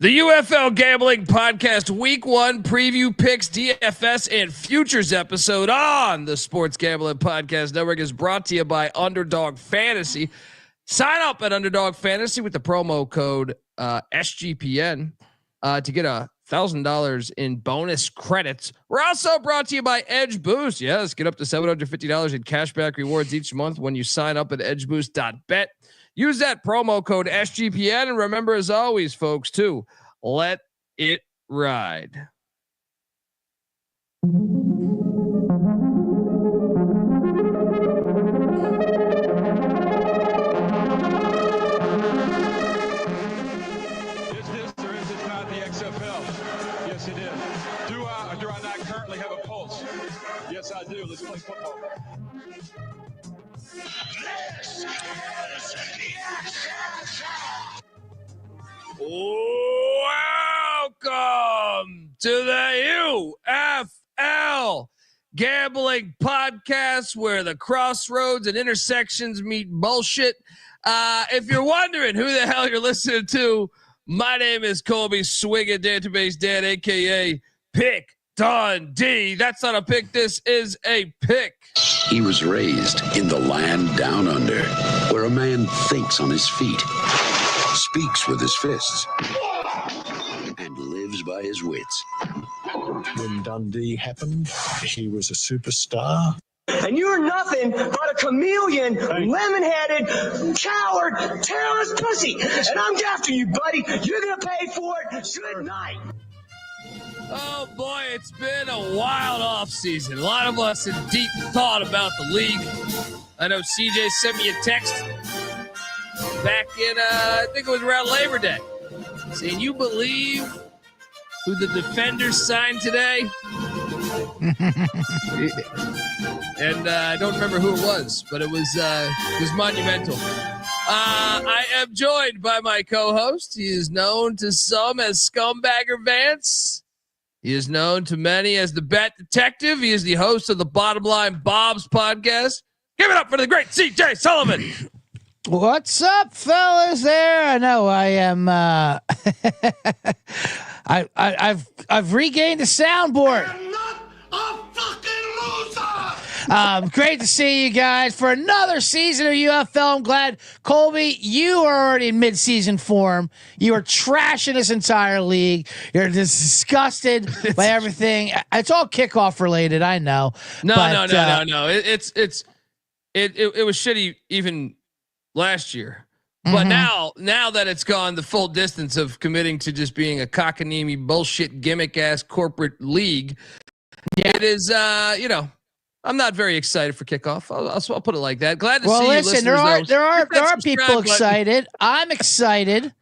The UFL Gambling Podcast Week 1 preview picks, DFS, and futures episode on the Sports Gambling Podcast Network is brought to you by Underdog Fantasy. Sign up at Underdog Fantasy with the promo code SGPN to get $1,000 in bonus credits. We're also brought to you by Edge Boost. Yes, get up to $750 in cashback rewards each month when you sign up at edgeboost.bet. Use that promo code SGPN, and remember, as always, folks, to let it ride. Is this or is it not the XFL? Yes, it is. Do I or do I not currently have a pulse? Yes, I do. Let's play football. Welcome to the UFL Gambling Podcast, where the crossroads and intersections meet bullshit. If you're wondering who the hell you're listening to, my name is Colby Swigga Database Dan, a.k.a. Pick Dundee. That's not a pick. This is a pick. He was raised in the land down under, where a man thinks on his feet, speaks with his fists, and lives by his wits. When Dundee happened, he was a superstar. And you're nothing but a chameleon, lemon-headed, coward, terrorist pussy. And I'm after you, buddy. You're going to pay for it. Good night. Oh boy, it's been a wild off season. A lot of us in deep thought about the league. I know CJ sent me a text back in, I think it was around Labor Day, saying, you believe who the Defenders signed today? And I don't remember who it was, but it was monumental. I am joined by my co-host. He is known to some as Scumbagger Vance. He is known to many as the Bet Detective. He is the host of the Bottom Line Bob's podcast. Give it up for the great CJ Sullivan. What's up, fellas? There, I know I am. I've regained the soundboard. I'm not a fucking loser. Great to see you guys for another season of UFL. I'm glad, Colby, you are already in mid-season form. You are trashing this entire league. You're just disgusted by everything. It's all kickoff related, I know. No. It was shitty even last year. But now that it's gone the full distance of committing to just being a cockamamie bullshit gimmick ass corporate league, it is I'm not very excited for kickoff. I'll put it like that. Glad to see you. Listen, there are people excited. I'm excited.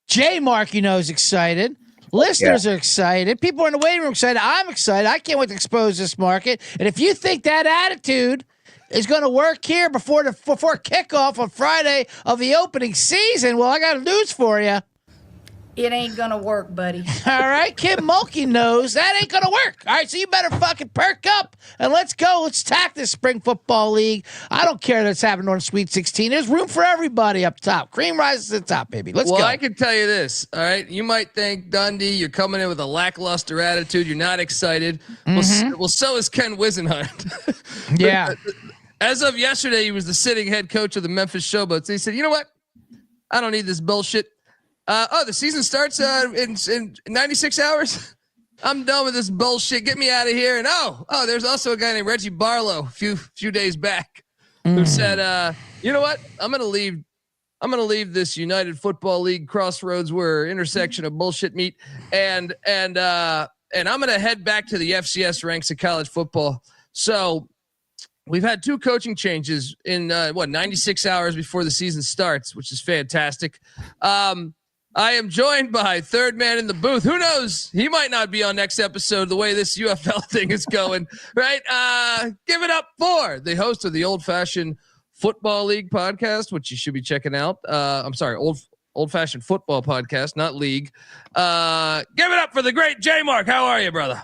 J Mark, is excited. Listeners are excited. People in the waiting room excited. I'm excited. I can't wait to expose this market. And if you think that attitude is going to work here before kickoff on Friday of the opening season, well, I got news for you. It ain't gonna work, buddy. All right, Kim Mulkey knows that ain't gonna work. All right, so you better fucking perk up and let's go. Let's tack this spring football league. I don't care that's happening on Sweet 16. There's room for everybody up top. Cream rises to the top, baby. Let's go. Well, I can tell you this. All right, you might think, Dundee, you're coming in with a lackluster attitude. You're not excited. Well, so is Ken Wisenhunt. Yeah. As of yesterday, he was the sitting head coach of the Memphis Showboats. He said, you know what? I don't need this bullshit. The season starts in 96 hours. I'm done with this bullshit. Get me out of here. And there's also a guy named Reggie Barlow a few days back who said, you know what? I'm gonna leave this United Football League crossroads where intersection of bullshit meet, and I'm gonna head back to the FCS ranks of college football. So we've had 2 coaching changes in 96 hours before the season starts, which is fantastic. I am joined by third man in the booth. Who knows? He might not be on next episode the way this UFL thing is going, right? Give it up for the host of the Old Fashioned Football League podcast, which you should be checking out. I'm sorry, Old Fashioned Football podcast, not league. Give it up for the great J Mark. How are you, brother?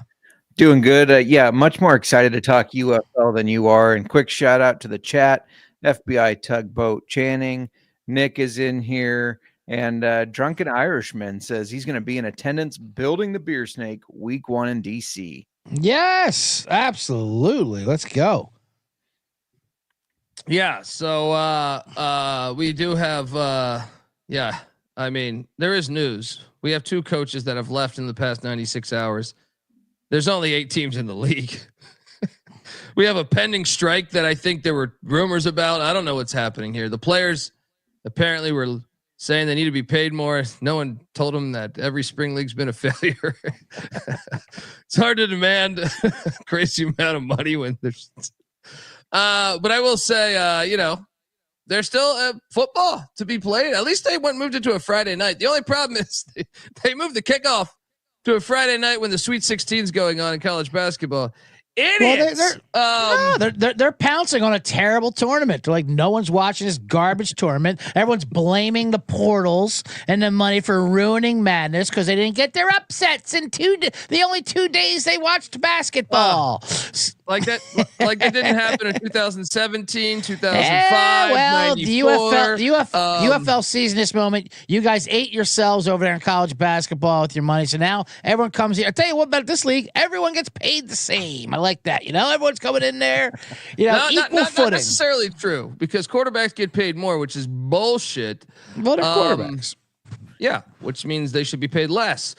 Doing good. Much more excited to talk UFL than you are. And quick shout out to the chat. FBI Tugboat Channing. Nick is in here. And Drunken Irishman says he's going to be in attendance building the Beer Snake week 1 in DC. Yes, absolutely. Let's go. Yeah. So we do have I mean, there is news. We have 2 coaches that have left in the past 96 hours. There's only 8 teams in the league. We have a pending strike that I think there were rumors about. I don't know what's happening here. The players apparently were saying they need to be paid more. No one told them that every spring league's been a failure. It's hard to demand a crazy amount of money when there's but I will say, there's still football to be played. At least they moved it to a Friday night. The only problem is they moved the kickoff to a Friday night when the Sweet 16 is going on in college basketball. Idiots. Well, they're pouncing on a terrible tournament. They're like, no one's watching this garbage tournament. Everyone's blaming the portals and the money for ruining madness because they didn't get their upsets in the only 2 days they watched basketball. Like that didn't happen in 2017, 2005, well, 94. the UFL season this moment, you guys ate yourselves over there in college basketball with your money. So now everyone comes here. I tell you what about this league, everyone gets paid the same. I like that. Everyone's coming in there, equal footing. Not necessarily true because quarterbacks get paid more, which is bullshit. Well, they're quarterbacks. Yeah, which means they should be paid less.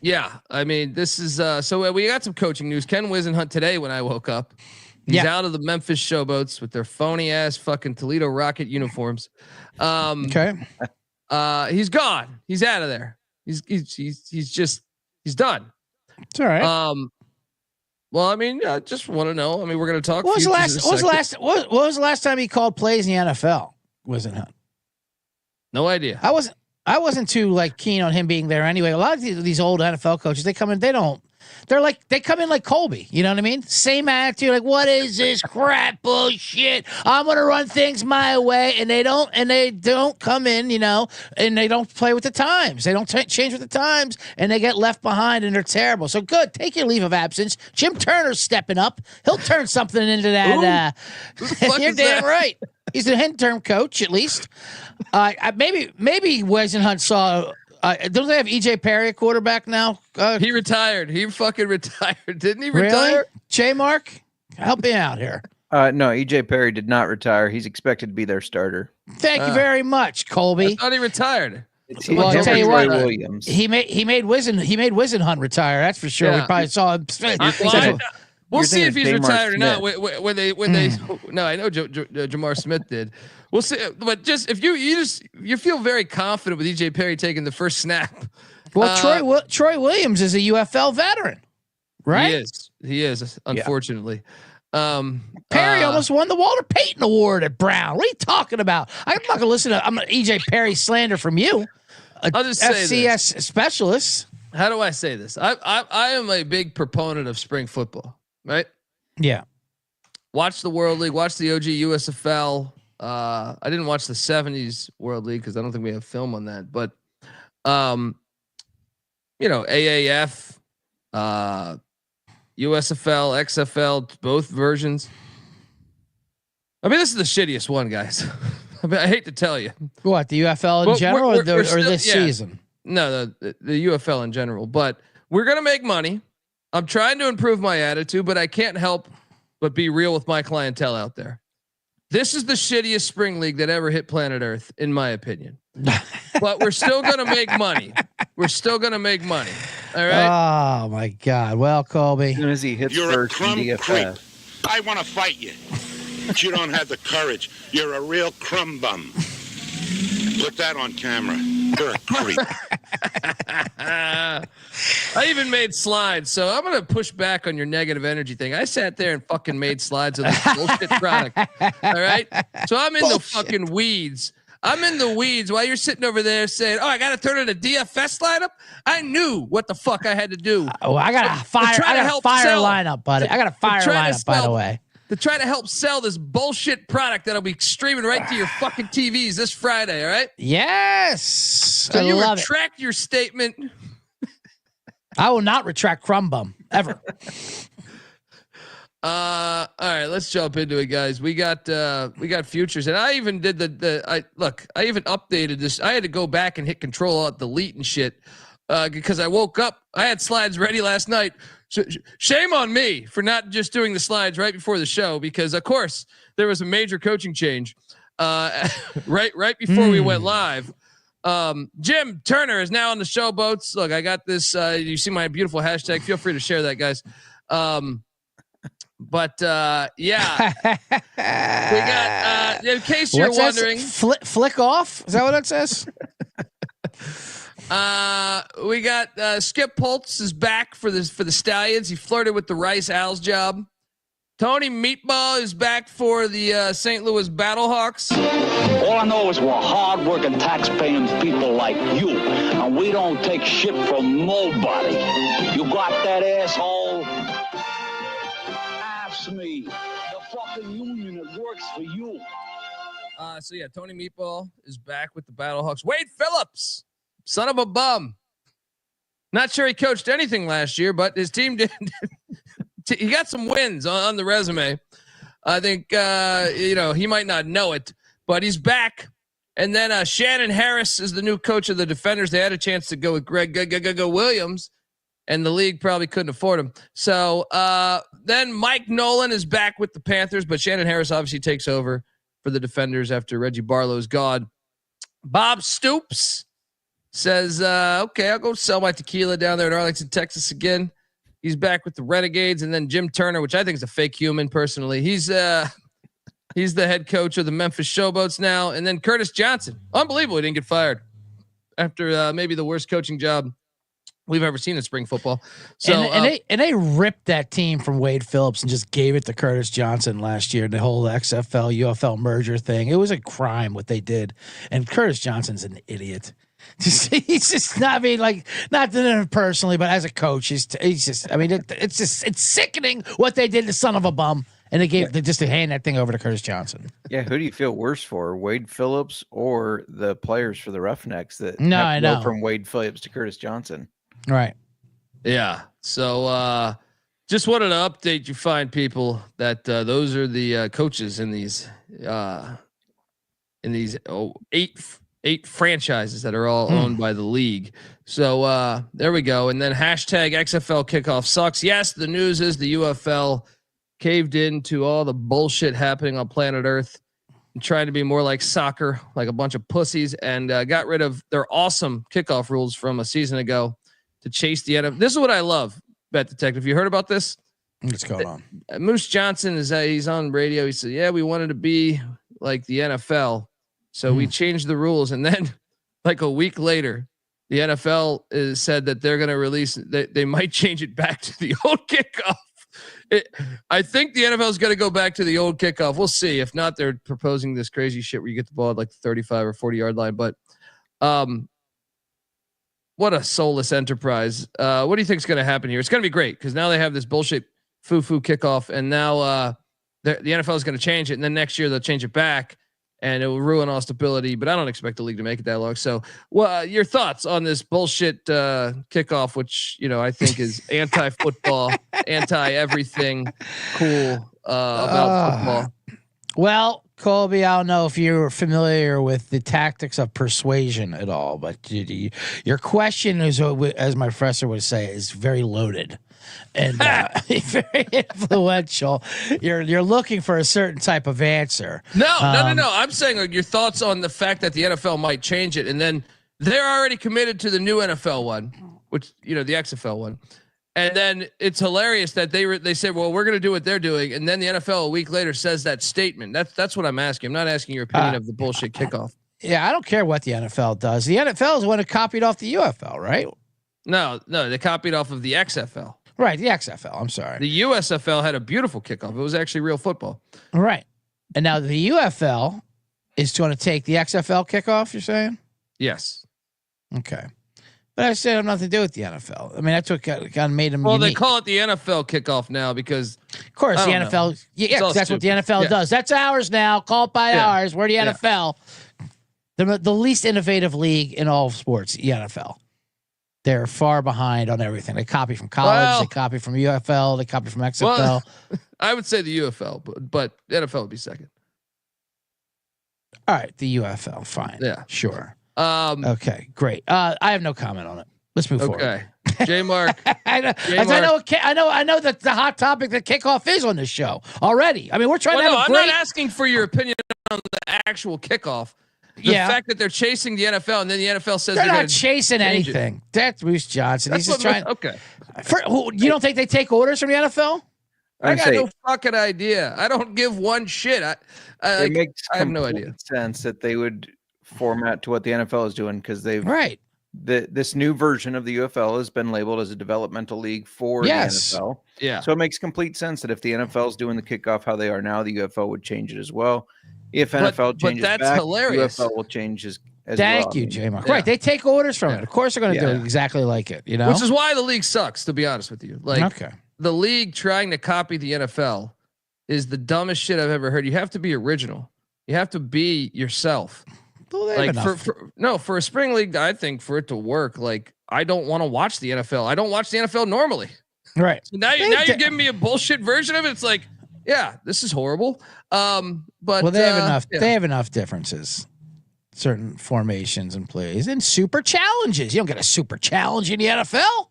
Yeah, I mean, this is so we got some coaching news. Ken Wisenhunt today when I woke up, he's out of the Memphis Showboats with their phony ass fucking Toledo Rocket uniforms. Okay, he's gone. He's out of there. He's done. It's all right. Well, I mean, I just want to know. I mean, we're going to talk. What was the last time he called plays in the NFL? Wisenhunt. No idea. I wasn't too keen on him being there anyway. A lot of these old NFL coaches, they come in, they come in like Colby. You know what I mean? Same attitude. Like, what is this crap bullshit? I'm going to run things my way. And they don't come in, and they don't play with the times. They don't change with the times and they get left behind and they're terrible. So good. Take your leave of absence. Jim Turner's stepping up. He'll turn something into that. You're damn right. He's the interim coach, at least. Maybe Wisenhunt saw. Don't they have EJ Perry a quarterback now? He retired. He fucking retired. Didn't he retire? Really? J Mark, help me out here. No, EJ Perry did not retire. He's expected to be their starter. Thank you very much, Colby. I thought he retired. Well, I'll tell you what, Williams. he made Wisenhunt retire. That's for sure. Yeah. We probably saw him. We'll see if he's Jamar retired or not. Smith. When they no, I know Jamar Smith did. We'll see. But just if you feel very confident with EJ Perry taking the first snap. Well, Troy Williams is a UFL veteran, right? He is. Unfortunately, Perry almost won the Walter Payton Award at Brown. What are you talking about? I'm not gonna listen to EJ Perry slander from you. I'll just say FCS specialist. How do I say this? I am a big proponent of spring football. Right? Yeah. Watch the World League. Watch the OG USFL. I didn't watch the 70s World League because I don't think we have film on that. But, AAF, USFL, XFL, both versions. I mean, this is the shittiest one, guys. I mean, I hate to tell you. What, the UFL in general or this season? No, the UFL in general. But we're going to make money. I'm trying to improve my attitude, but I can't help but be real with my clientele out there. This is the shittiest spring league that ever hit planet Earth, in my opinion. But we're still going to make money. We're still going to make money. All right. Oh my God. Well, Colby, As soon as he hits You're a first crumb in DFS. creep. I want to fight you, but you don't have the courage. You're a real crumb bum. Put that on camera. You're a creep. I even made slides, so I'm gonna push back on your negative energy thing. I sat there and fucking made slides of this bullshit product. All right, so I'm in the fucking weeds. I'm in the weeds while you're sitting over there saying, "Oh, I got to turn in a DFS lineup." I knew what the fuck I had to do. I got a fire lineup, buddy. I got a fire lineup, by the way. To try to help sell this bullshit product that'll be streaming right to your fucking TVs this Friday. All right. Yes. So you retract your statement. I will not retract crumb bum ever. All right, let's jump into it, guys. We got futures, and I even did I even updated this. I had to go back and hit Control Alt Delete and shit because I woke up. I had slides ready last night. Shame on me for not just doing the slides right before the show, because of course there was a major coaching change right before we went live. Jim Turner is now on the Showboats. Look, I got this. You see my beautiful hashtag. Feel free to share that, guys. But yeah, we got. In case you're wondering, flick off. Is that what it says? We got Skip Holtz is back for the Stallions. He flirted with the Rice Owls job. Tony Meatball is back for the St. Louis Battlehawks. All I know is we're hard-working, tax-paying people like you, and we don't take shit from nobody. You got that, asshole? Ask me. The fucking union that works for you. So yeah, Tony Meatball is back with the Battlehawks. Wade Phillips, son of a bum. Not sure he coached anything last year, but his team did. He got some wins on the resume. I think, he might not know it, but he's back. And then Shannon Harris is the new coach of the Defenders. They had a chance to go with Greg Williams, and the league probably couldn't afford him. So then Mike Nolan is back with the Panthers, but Shannon Harris obviously takes over for the Defenders after Reggie Barlow's gone. Bob Stoops says, okay, I'll go sell my tequila down there in Arlington, Texas again. He's back with the Renegades. And then Jim Turner, which I think is a fake human personally. He's the head coach of the Memphis Showboats now. And then Curtis Johnson. Unbelievable. He didn't get fired after maybe the worst coaching job we've ever seen in spring football. So and they ripped that team from Wade Phillips and just gave it to Curtis Johnson last year. The whole XFL UFL merger thing. It was a crime what they did. And Curtis Johnson's an idiot. He's just not not to him personally, but as a coach, he's just. I mean, it's sickening what they did to son of a bum, and they just to hand that thing over to Curtis Johnson. Yeah, who do you feel worse for, Wade Phillips or the players for the Roughnecks that I know from Wade Phillips to Curtis Johnson? Right. Yeah. So just wanted to update you, fine people, that those are the coaches in these eight franchises that are all owned by the league. So there we go. And then hashtag XFL kickoff sucks. Yes, the news is the UFL caved into all the bullshit happening on planet Earth and trying to be more like soccer, like a bunch of pussies, and got rid of their awesome kickoff rules from a season ago to chase the NFL. This is what I love, Bet Detective. You heard about this? What's going on? Moose Johnson he's on radio. He said, yeah, we wanted to be like the NFL. So we changed the rules, and then like a week later, the NFL said that they're going to release. They might change it back to the old kickoff. I think the NFL is going to go back to the old kickoff. We'll see. If not, they're proposing this crazy shit where you get the ball at like the 35 or 40 yard line. But what a soulless enterprise. What do you think is going to happen here? It's going to be great because now they have this bullshit foo-foo kickoff, and now the NFL is going to change it, and then next year they'll change it back. And it will ruin all stability, but I don't expect the league to make it that long. So, your thoughts on this bullshit kickoff, which I think is anti-football, anti-everything cool about football? Well, Colby, I don't know if you're familiar with the tactics of persuasion at all, but your question is, as my professor would say, is very loaded and very influential. You're looking for a certain type of answer. No. I'm saying your thoughts on the fact that the NFL might change it, and then they're already committed to the new NFL one, which the XFL one. And then it's hilarious that they said, well, we're going to do what they're doing. And then the NFL a week later says that statement. That's what I'm asking. I'm not asking your opinion of the bullshit kickoff. Yeah, I don't care what the NFL does. The NFL is the one who copied off the UFL, right? No, they copied off of the XFL. Right, the XFL. I'm sorry. The USFL had a beautiful kickoff. It was actually real football. Right. And now the UFL is going to take the XFL kickoff, you're saying? Yes. Okay. But I said I have nothing to do with the NFL. I mean, that's what kind of made them. Well, unique. they call it the NFL kickoff now because, of course, the NFL. Yeah, that's what the NFL does. That's ours now. Call it by ours. We're the NFL. The least innovative league in all of sports, the NFL. They're far behind on everything. They copy from college. They copy from UFL. They copy from XFL. Well, I would say the UFL, but NFL would be second. All right, the UFL, fine. Yeah, sure. Okay, great. I have no comment on it. Let's move forward. Okay, J Mark. I know that the hot topic that kickoff is on this show already. I mean, we're trying to have a great. I'm not asking for your opinion on the actual kickoff. The fact that they're chasing the NFL and then the NFL says they're not chasing anything. That's Bruce Johnson. He's just trying. Okay. You don't think they take orders from the NFL? I got no fucking idea. I don't give one shit. It makes I have no idea. Sense that they would format to what the NFL is doing because they've right. This new version of the UFL has been labeled as a developmental league for the NFL. Yeah. So it makes complete sense that if the NFL is doing the kickoff how they are now, the UFL would change it as well. If NFL changes that's back, hilarious. UFL will change as Thank well. you, J-Mark. Right. They take orders from it. Of course they're going to do it exactly like it, you know? Which is why the league sucks, to be honest with you. Like okay. The league trying to copy the NFL is the dumbest shit I've ever heard. You have to be original. You have to be yourself. Well, like for a spring league, I think for it to work, like I don't want to watch the NFL. I don't watch the NFL normally. Right. So now you're giving me a bullshit version of it. It's like, yeah, this is horrible. But they have enough. Yeah. They have enough differences. Certain formations and plays and super challenges. You don't get a super challenge in the NFL.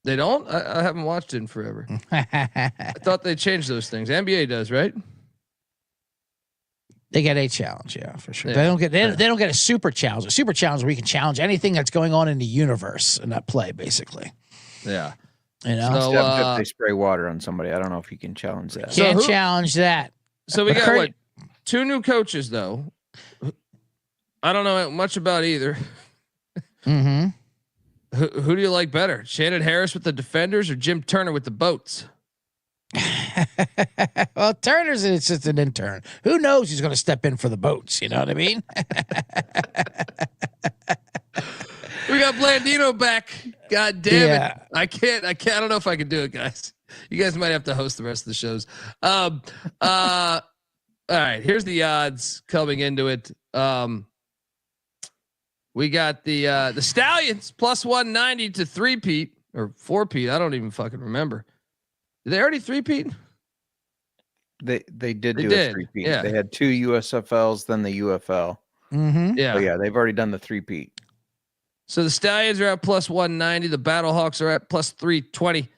They don't. I haven't watched it in forever. I thought they changed those things. NBA does, right? They get a challenge, yeah, for sure. Yeah. They don't get a super challenge. A super challenge where you can challenge anything that's going on in the universe in that play, basically. Yeah. You know, so, if they spray water on somebody, I don't know if you can challenge that. Can't challenge that. So we got two new coaches though. I don't know much about either. Mm-hmm. Who do you like better, Shannon Harris with the Defenders or Jim Turner with the Boats? Well, Turner's it's just an intern. Who knows who's going to step in for the Boats? You know what I mean? We got Blandino back. God damn it! I can't. I don't know if I can do it, guys. You guys might have to host the rest of the shows. All right. Here's the odds coming into it. We got the Stallions plus 190 to 3-peat or 4-peat. I don't even fucking remember. Did they already 3-peat? They did a 3-peat. Yeah. They had 2 USFLs, then the UFL. Mm-hmm. Yeah. But yeah, they've already done the 3-peat. So the Stallions are at plus 190. The Battlehawks are at plus 320.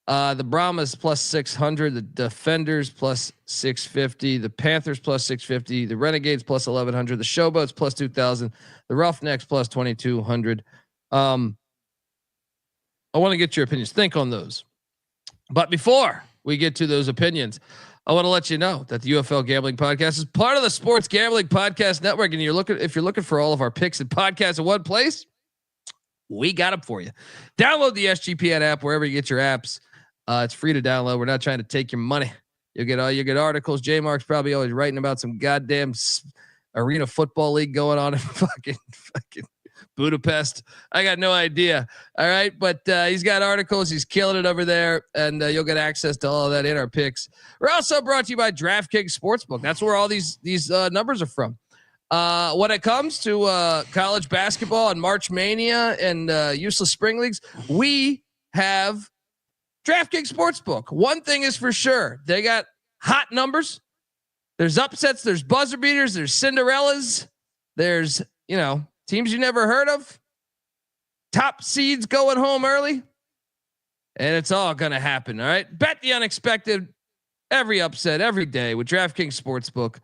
The Brahmas plus 600. The Defenders plus 650. The Panthers plus 650. The Renegades plus 1100. The Showboats plus 2000. The Roughnecks plus 2200. I want to get your opinions. Think on those. But before we get to those opinions, I want to let you know that the UFL Gambling Podcast is part of the Sports Gambling Podcast Network. And if you're looking for all of our picks and podcasts in one place, we got them for you. Download the SGPN app wherever you get your apps. It's free to download. We're not trying to take your money. You'll get articles. J Mark's probably always writing about some goddamn arena football league going on in fucking Budapest. I got no idea. All right. But he's got articles. He's killing it over there. And you'll get access to all of that in our picks. We're also brought to you by DraftKings Sportsbook. That's where all these numbers are from. When it comes to college basketball and March Mania and useless spring leagues, we have DraftKings Sportsbook. One thing is for sure. They got hot numbers. There's upsets. There's buzzer beaters. There's Cinderellas. There's, teams you never heard of. Top seeds going home early. And it's all going to happen. All right. Bet the unexpected every upset every day with DraftKings Sportsbook.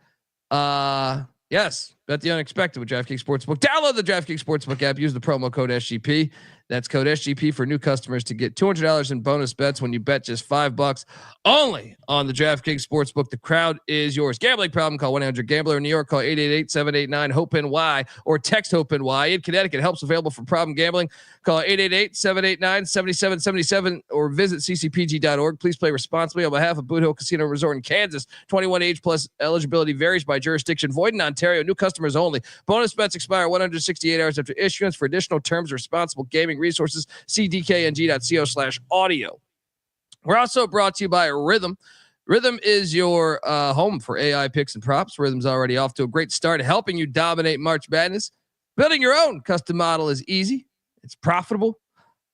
Yes. Bet the unexpected with DraftKings Sportsbook. Download the DraftKings Sportsbook app. Use the promo code SGP. That's code SGP for new customers to get $200 in bonus bets when you bet just $5 only on the DraftKings Sportsbook. The crowd is yours. Gambling problem? Call 1-800-GAMBLER. In New York, call 888-789-HOPE-NY or text HOPE-NY. In Connecticut, help's available for problem gambling. Call 888-789-7777 or visit ccpg.org. Please play responsibly on behalf of Boot Hill Casino Resort in Kansas. 21 age plus. Eligibility varies by jurisdiction. Void in Ontario. New customers only. Bonus bets expire 168 hours after issuance. For additional terms, responsible gaming resources, see dkng.co/audio. We're also brought to you by Rhythm. Rhythm is your home for AI picks and props. Rhythm's already off to a great start, helping you dominate March Madness. Building your own custom model is easy. It's profitable.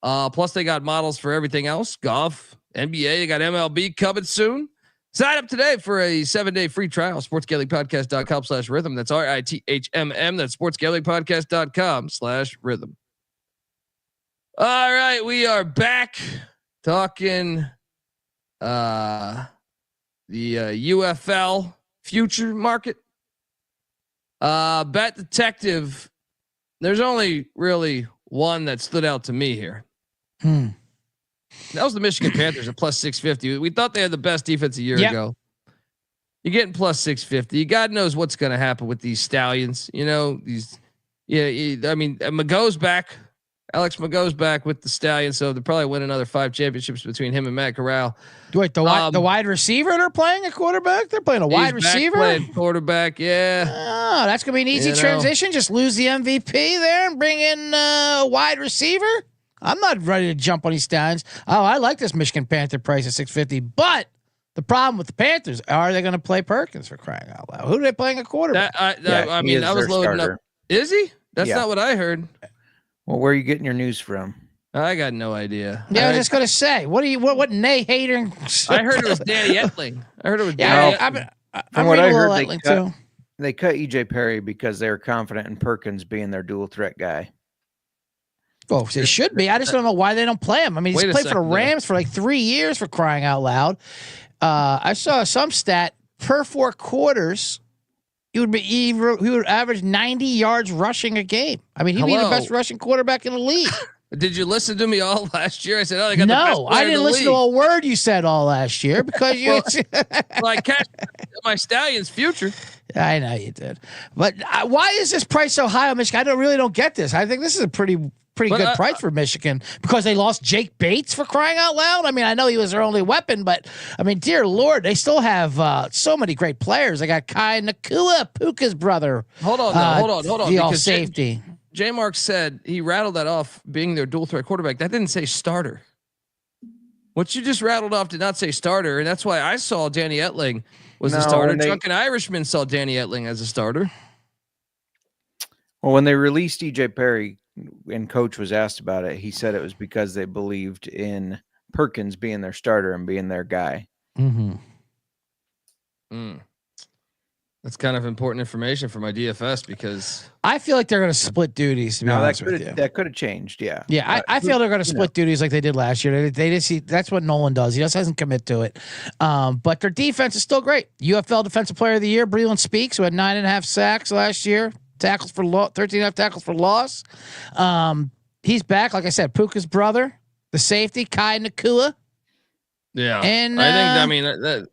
Plus they got models for everything else, golf, NBA, they got MLB coming soon. Sign up today for a 7-day free trial. sportsgamblingpodcast.com/rhythm. That's RITHMM. That's sportsgamblingpodcast.com/rhythm. All right. We are back talking the UFL future market. Bet Detective. There's only really one that stood out to me here. That was the Michigan Panthers at plus 650. We thought they had the best defense a year ago. You're getting plus 650. God knows what's going to happen with these Stallions. You know, I mean, Mago's back. Alex Mago's back with the Stallions, so they'll probably win another 5 championships between him and Matt Corral. Wait, the wide receiver they're playing a quarterback? They're playing a wide receiver? Playing quarterback, yeah. Oh, that's going to be an easy transition. Just lose the MVP there and bring in a wide receiver? I'm not ready to jump on these Stallions. Oh, I like this Michigan Panther price at 650, but the problem with the Panthers, are they going to play Perkins for crying out loud? Who are they playing a quarterback? I was loading up. Is he? That's not what I heard. Well, where are you getting your news from? I got no idea. Yeah, I was just going to say, what Nay hater? I heard it was Danny Etling. From what I heard, they cut EJ Perry because they were confident in Perkins being their dual threat guy. Well, it should be. I just don't know why they don't play him. I mean, he's played for the Rams for like 3 years for crying out loud. I saw some stat per 4 quarters. He would average 90 yards rushing a game. I mean, he'd be the best rushing quarterback in the league. Did you listen to me all last year? I said, they got the best player I didn't listen to a word you said all last year because you. I catch my Stallions' future. I know you did, but why is this price so high on Michigan? I really don't get this. I think this is a pretty good price for Michigan because they lost Jake Bates for crying out loud. I mean, I know he was their only weapon, but I mean, dear Lord, they still have so many great players. They got Kai Nakua, Puka's brother. Hold on. The all safety. J Mark said he rattled that off being their dual threat quarterback. That didn't say starter. What you just rattled off did not say starter, and that's why I saw Danny Etling was a starter. Drunken Irishman saw Danny Etling as a starter. Well, when they released EJ Perry and coach was asked about it, he said it was because they believed in Perkins being their starter and being their guy. That's kind of important information for my DFS because I feel like they're going to split duties. To be honest with you, that could have changed. Yeah, I feel they're going to split duties like they did last year. They just see that's what Nolan does. He just hasn't commit to it. But their defense is still great. UFL Defensive Player of the Year, Breland Speaks, who had 9.5 sacks last year, 13.5 tackles for loss. He's back. Like I said, Puka's brother, the safety, Kai Nakua. Yeah, and I think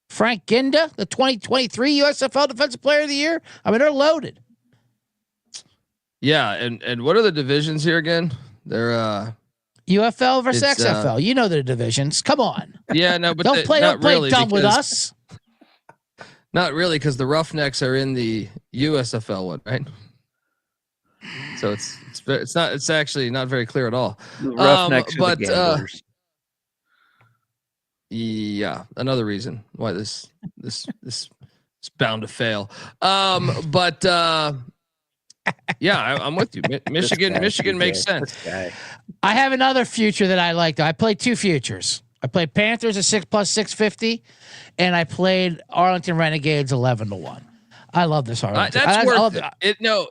Frank Ginda, the 2023 USFL Defensive Player of the Year. I mean, they're loaded. Yeah, and what are the divisions here again? They're UFL versus XFL. You know the divisions. Come on. Yeah, no, but don't play dumb with us. Not really, because the Roughnecks are in the USFL one, right? So it's actually not very clear at all. The Roughnecks are the gamblers. Yeah, another reason why this is bound to fail. But yeah, I'm with you. Michigan makes sense. I have another future that I like. I played 2 futures. I played Panthers at 6 plus 650, and I played Arlington Renegades 11-1. I love this Arlington. That's worth it.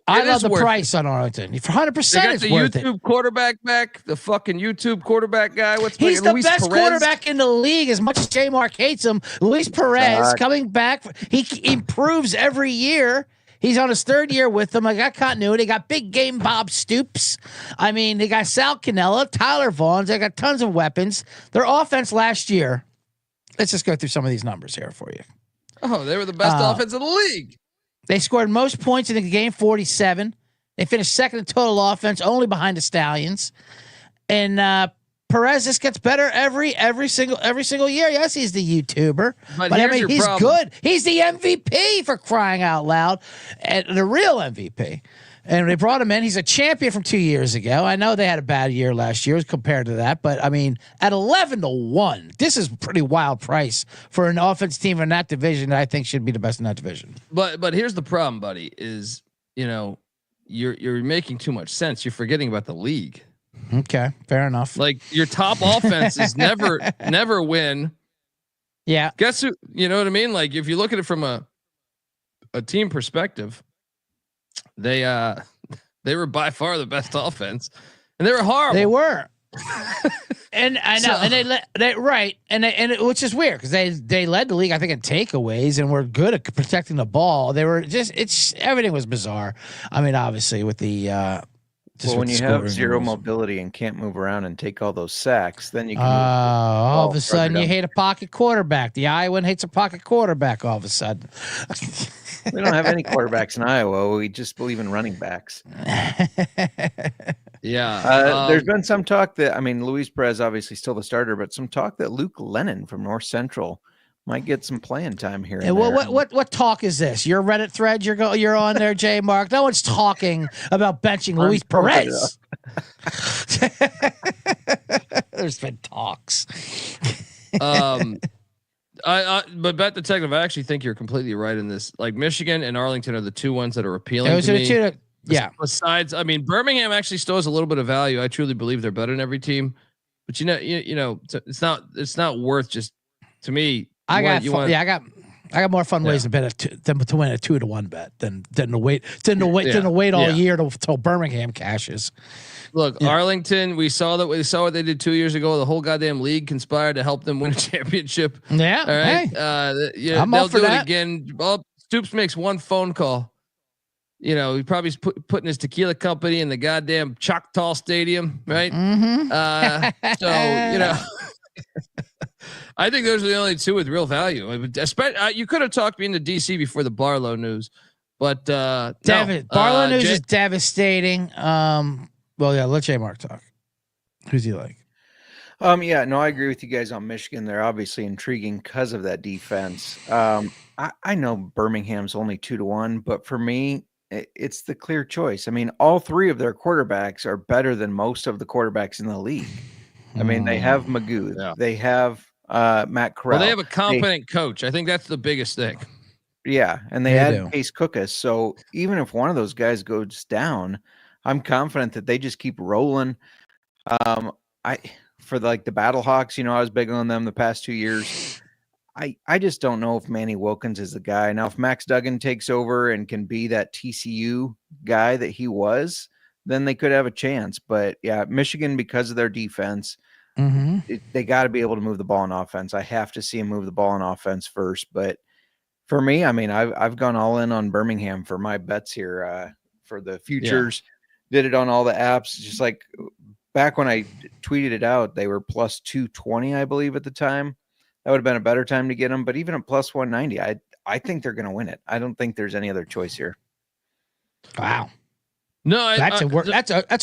I love the price on Arlington. For 100%, it's worth it. The YouTube quarterback back, the fucking YouTube quarterback guy. He's the best quarterback in the league. As much as J Mark hates him, Luis Perez coming back. He improves every year. He's on his 3rd year with them. I got continuity. Got big game Bob Stoops. I mean, they got Sal Cannella, Tyler Vaughns. They got tons of weapons. Their offense last year. Let's just go through some of these numbers here for you. Oh, they were the best offense in the league. They scored most points in the game, 47. They finished 2nd in total offense, only behind the Stallions. And Perez just gets better every single year. Yes, he's the YouTuber, but I mean, he's good. He's the MVP for crying out loud, and the real MVP. And they brought him in. He's a champion from 2 years ago. I know they had a bad year last year compared to that, but I mean, at 11-1, this is a pretty wild price for an offense team in that division that I think should be the best in that division. But here's the problem, buddy, is you're making too much sense. You're forgetting about the league. Okay, fair enough. Like your top offenses never win. Yeah. Guess who? You know what I mean? Like if you look at it from a team perspective, they were by far the best offense, and they were horrible. They were. And I know, and they right, and which is weird because they led the league, I think, in takeaways and were good at protecting the ball. They were everything was bizarre. I mean, obviously with the when you have zero mobility and can't move around and take all those sacks, then you can. All of a sudden, you hate a pocket quarterback. The Iowan hates a pocket quarterback. All of a sudden, we don't have any quarterbacks in Iowa. We just believe in running backs. Yeah. There's been some talk that, I mean, Luis Perez obviously still the starter, but some talk that Luke Lennon from North Central might get some playing time here. And what talk is this? Your Reddit thread you're on there, J Mark? No one's talking about benching Luis Perez. There's been talks. But Bet Detective, I actually think you're completely right in this. Like Michigan and Arlington are the two ones that are appealing to me. Yeah. Besides, I mean, Birmingham actually still has a little bit of value. I truly believe they're better than every team, but you know, it's not worth just to me. I got more fun ways to bet to win a 2-1 bet than to wait all year till Birmingham cashes. Look, Arlington, we saw what they did 2 years ago. The whole goddamn league conspired to help them win a championship. Yeah. All right. Hey, I'm all for do that. it again. Well, Stoops makes one phone call. You know, he probably putting his tequila company in the goddamn Choctaw Stadium, right? Mm-hmm. So, you know, I think those are the only two with real value. You could have talked me into DC before the Barlow news, but Barlow news is devastating. Well, yeah, let J Mark talk. Who's he like? I agree with you guys on Michigan. They're obviously intriguing because of that defense. I know Birmingham's only 2-1, but for me, it's the clear choice. I mean, all three of their quarterbacks are better than most of the quarterbacks in the league. I mean, they have Magoo. Yeah. They have Matt Corral. Well, they have a competent coach. I think that's the biggest thing. Yeah, and they had Case Cookus. So even if one of those guys goes down, I'm confident that they just keep rolling. For like the Battlehawks, I was big on them the past 2 years. I just don't know if Manny Wilkins is the guy. Now, if Max Duggan takes over and can be that TCU guy that he was, then they could have a chance. But yeah, Michigan, because of their defense, they got to be able to move the ball in offense. I have to see him move the ball in offense first. But for me, I mean, I've gone all in on Birmingham for my bets here for the futures. Yeah. Did it on all the apps, just like back when I tweeted it out, they were plus 220, I believe, at the time. That would have been a better time to get them. But even at plus 190, I think they're going to win it. I don't think there's any other choice here. Wow. No, that's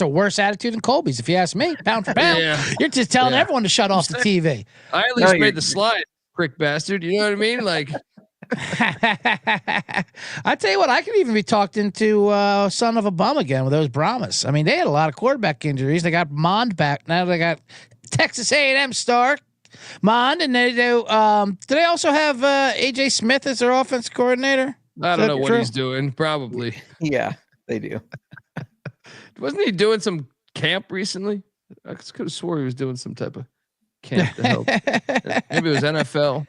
a worse attitude than Colby's, if you ask me. Pound for pound, you're just telling everyone to shut off the TV. I at least made the slide, prick bastard. You know what I mean? Like, I tell you what, I could even be talked into son of a bum again with those Brahmas. I mean, they had a lot of quarterback injuries. They got Mond back. Now they got Texas A&M star Mond, and they do. Do they also have AJ Smith as their offense coordinator? I don't know what he's doing. Probably. Yeah, they do. Wasn't he doing some camp recently? I could have swore he was doing some type of camp to help. Maybe it was NFL.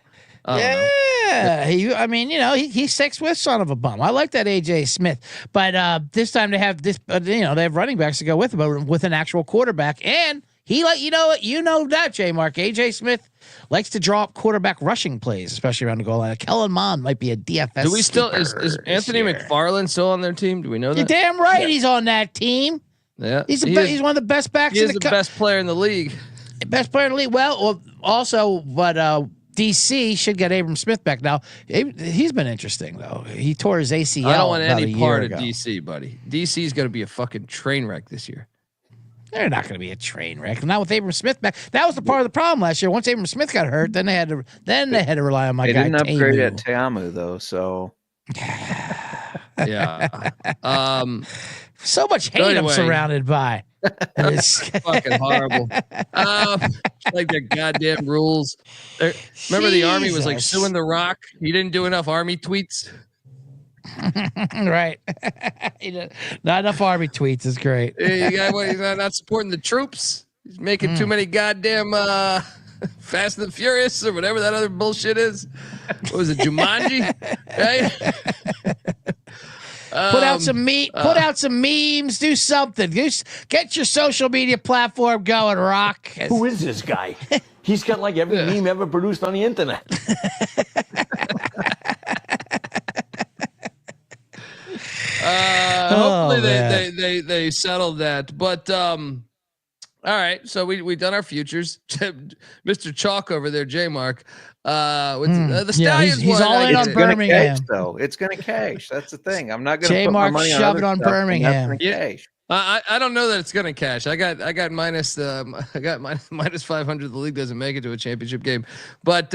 He sticks with son of a bum. I like that AJ Smith, but this time they have this. They have running backs to go with him, with an actual quarterback, and he that J Mark AJ Smith likes to draw up quarterback rushing plays, especially around the goal line. Kellen Mond might be a DFS. Do we still is Anthony McFarland still on their team? Do we know that? You're damn right, he's on that team. Yeah, he's one of the best backs. He is the best player in the league. Best player in the league. Well, also, but DC should get Abram Smith back. Now, he's been interesting, though. He tore his ACL. I don't want any part of DC, buddy. DC's going to be a fucking train wreck this year. They're not going to be a train wreck. Not with Abram Smith back. That was the part of the problem last year. Once Abram Smith got hurt, then they had to rely on my guy. They didn't upgrade at Teamu, though, so. Yeah. So much hate I'm surrounded by. It's fucking horrible. Like the goddamn rules. Remember the Army was like suing The Rock? He didn't do enough Army tweets. Right. Not enough Army tweets is great. You got what? He's not supporting the troops. He's making too many goddamn Fast and the Furious or whatever that other bullshit is. What was it, Jumanji? Right? Put out some memes. Do something. Get your social media platform going, Rock. Who is this guy? He's got like every meme ever produced on the internet. Hopefully they settled that. But all right, so we done our futures. Mr. Chalk over there, J Mark. The Stallions. He's all in on Birmingham. Though it's going to cash. That's the thing. I'm not going to J put my Mark money shove it on stuff, Birmingham. Cash. I don't know that it's going to cash. I got minus minus 500. The league doesn't make it to a championship game. But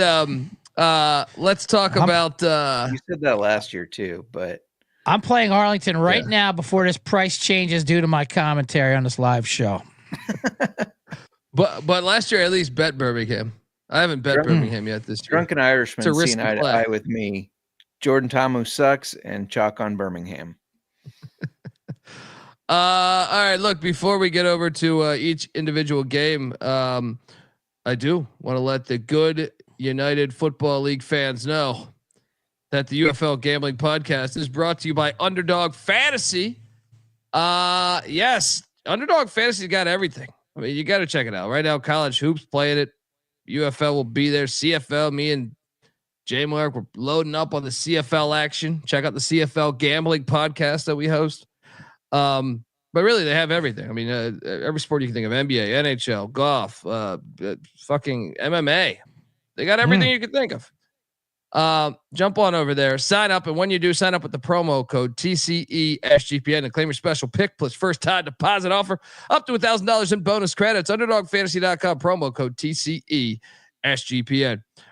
let's talk about. You said that last year too, but I'm playing Arlington right now before this price changes due to my commentary on this live show. But last year I at least bet Birmingham. I haven't bet Birmingham yet this year. Drunken Irishman seeing eye to eye with me. Jordan Tomu sucks and chalk on Birmingham. All right, look, before we get over to each individual game, I do want to let the good United Football League fans know that the UFL Gambling Podcast is brought to you by Underdog Fantasy. Yes, Underdog Fantasy got everything. I mean, you got to check it out. Right now, college hoops playing it. UFL will be there. CFL, me and J Mark, we're loading up on the CFL action. Check out the CFL Gambling Podcast that we host. But really, they have everything. I mean, every sport you can think of: NBA, NHL, golf, fucking MMA. They got everything you can think of. Jump on over there, sign up, and when you do, sign up with the promo code TCESGPN and claim your special pick plus first time deposit offer up to $1,000 in bonus credits. UnderdogFantasy.com promo code TCESGPN.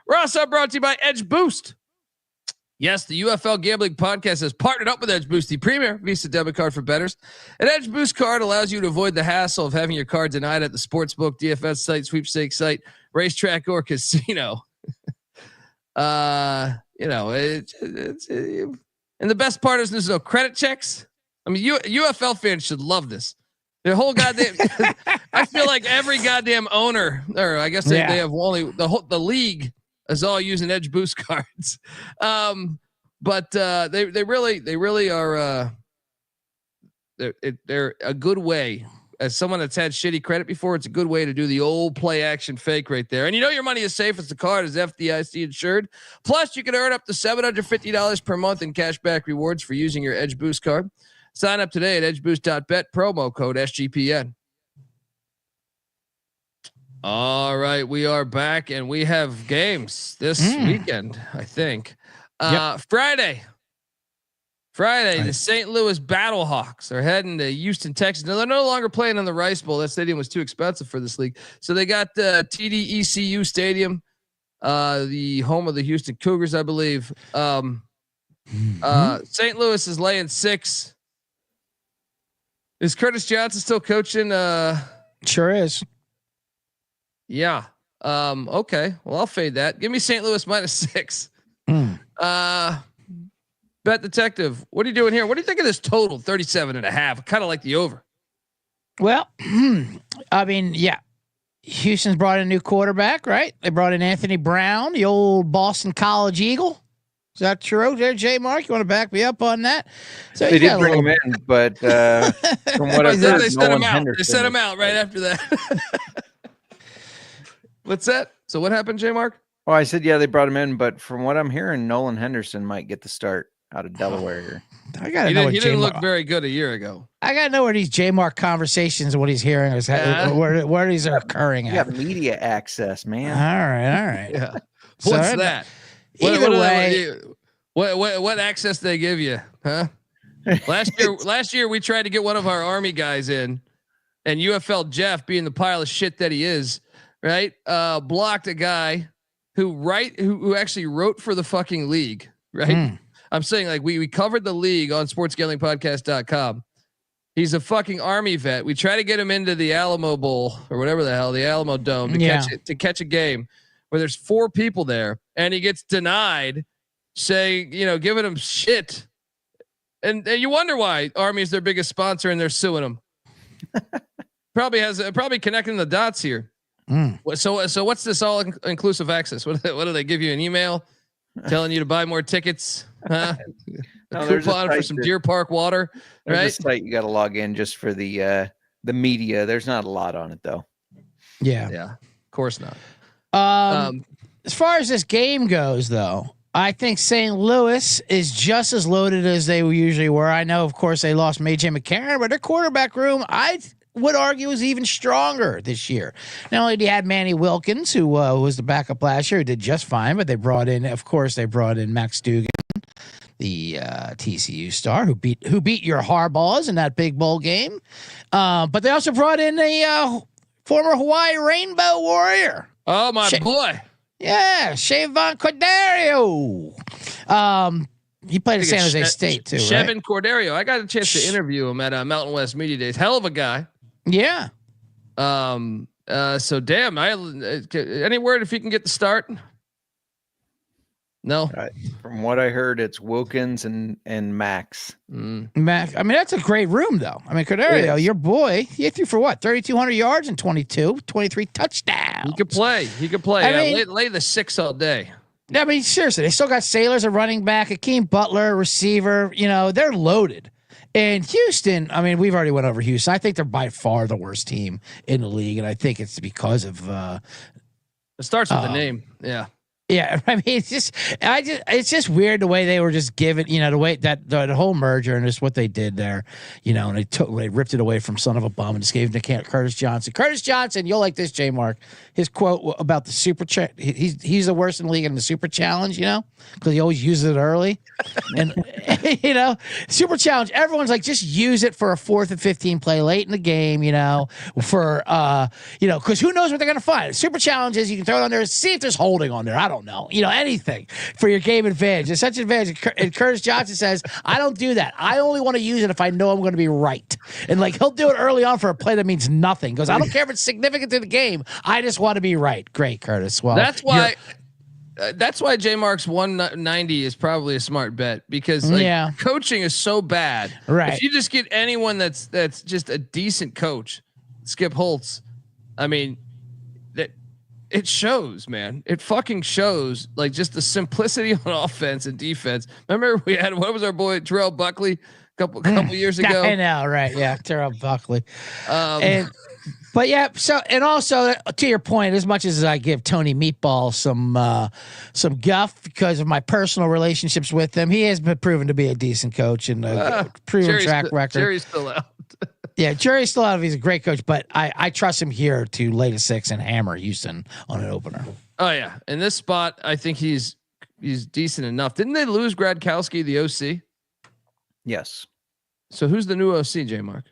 We're also brought to you by Edge Boost. Yes, the UFL Gambling Podcast has partnered up with Edge Boost, the premier Visa debit card for bettors. An Edge Boost card allows you to avoid the hassle of having your card denied at the sportsbook, DFS site, sweepstakes site, racetrack, or casino. And the best part is there's no credit checks. I mean, UFL fans should love this. The whole goddamn, I feel like every goddamn owner, or I guess they have only the league is all using Edge Boost cards. But they really are. They're a good way. As someone that's had shitty credit before, it's a good way to do the old play action fake right there. And you know your money is safe as the card is FDIC insured. Plus, you can earn up to $750 per month in cashback rewards for using your Edge Boost card. Sign up today at edgeboost.bet, promo code SGPN. All right, we are back, and we have games this weekend, I think. Friday, the St. Louis Battlehawks are heading to Houston, Texas. Now, they're no longer playing in the Rice Bowl. That stadium was too expensive for this league. So they got the TDECU Stadium, the home of the Houston Cougars, I believe. St. Louis is laying 6. Is Curtis Johnson still coaching? Sure is. Yeah. Okay. Well, I'll fade that. Give me St. Louis -6. Bet Detective, what are you doing here? What do you think of this total 37.5? Kind of like the over. Well, I mean, yeah. Houston's brought in a new quarterback, right? They brought in Anthony Brown, the old Boston College Eagle. Is that true there, J Mark? You want to back me up on that? So they did bring him in, but from what I've heard, they set him out right after that. What's that? So what happened, J Mark? Oh, I said, yeah, they brought him in, but from what I'm hearing, Nolan Henderson might get the start out of Delaware. I gotta know. He didn't look very good a year ago. I gotta know where these J Mark conversations, what he's hearing, is where these are occurring. You got media access, man. All right. Yeah. What's that? Either way, what access they give you, huh? Last year we tried to get one of our Army guys in, and UFL Jeff, being the pile of shit that he is, right? Blocked a guy who actually wrote for the fucking league, right? I'm saying, like, we covered the league on sportsgamblingpodcast.com. He's a fucking Army vet. We try to get him into the Alamo Bowl or whatever the hell, the Alamo Dome to catch a game where there's 4 people there, and he gets denied, saying, giving him shit And you wonder why Army is their biggest sponsor and they're suing them. Probably connecting the dots here. So what's this all inclusive access? What do they give you, an email telling you to buy more tickets? Huh? A coupon for some Deer Park water, right? There's a site you got to log in just for the media. There's not a lot on it though. Yeah. Of course not. As far as this game goes, though, I think St. Louis is just as loaded as they usually were. I know, of course, they lost AJ McCarron, but their quarterback room, I would argue, is even stronger this year. Not only do you have Manny Wilkins, who was the backup last year, who did just fine, but they brought in Max Dugan, the TCU star, who beat your Harbaughs in that big bowl game. But they also brought in a former Hawaii Rainbow Warrior. Oh, my boy. Yeah, Shavon Corderio. He played at San Jose State too, Shevin right? Corderio. I got a chance to interview him at Mountain West Media Days. Hell of a guy. Yeah. So damn. Any word if he can get the start? No. From what I heard, it's Wilkins and Max. Max. I mean, that's a great room, though. I mean, Corderio, your boy, he threw for what? 3,200 yards and 23 touchdowns. He could play. I mean, lay the 6 all day. I mean, seriously, they still got Sailors, a running back, Akeem Butler, receiver. You know, they're loaded. And Houston, I mean, we've already went over Houston. I think they're by far the worst team in the league, and I think it's because of. It starts with the name. Yeah. Yeah, I mean, it's just weird the way they were just given, the way that the whole merger and just what they did there, and they ripped it away from son of a bum and just gave it to Curtis Johnson. Curtis Johnson, you'll like this, J Mark. His quote about the super he's the worst in the league in the super challenge, because he always uses it early, and super challenge. Everyone's like, just use it for a 4th and 15 play late in the game, for because who knows what they're gonna find. Super challenge is you can throw it on there, see if there's holding on there. I don't know, anything for your game advantage. It's such an advantage. And Curtis Johnson says, I don't do that. I only want to use it if I know I'm going to be right. And he'll do it early on for a play that means nothing. Goes, I don't care if it's significant to the game. I just want to be right. Great, Curtis. Well, that's why J Mark's 190 is probably a smart bet, because coaching is so bad. Right. If you just get anyone that's just a decent coach, Skip Holtz, I mean, it shows, man. It fucking shows, just the simplicity on offense and defense. Remember what was our boy Terrell Buckley a couple years ago? I know, right? Yeah, Terrell Buckley. But yeah, so, and also to your point, as much as I give Tony Meatball some guff because of my personal relationships with him, he has been proven to be a decent coach and a proven track record. Jerry's still out. Yeah, Jerry's still out. He's a great coach, but I trust him here to lay the 6 and hammer Houston on an opener. Oh yeah, in this spot, I think he's decent enough. Didn't they lose Gradkowski, the OC? Yes. So who's the new OC, J Mark?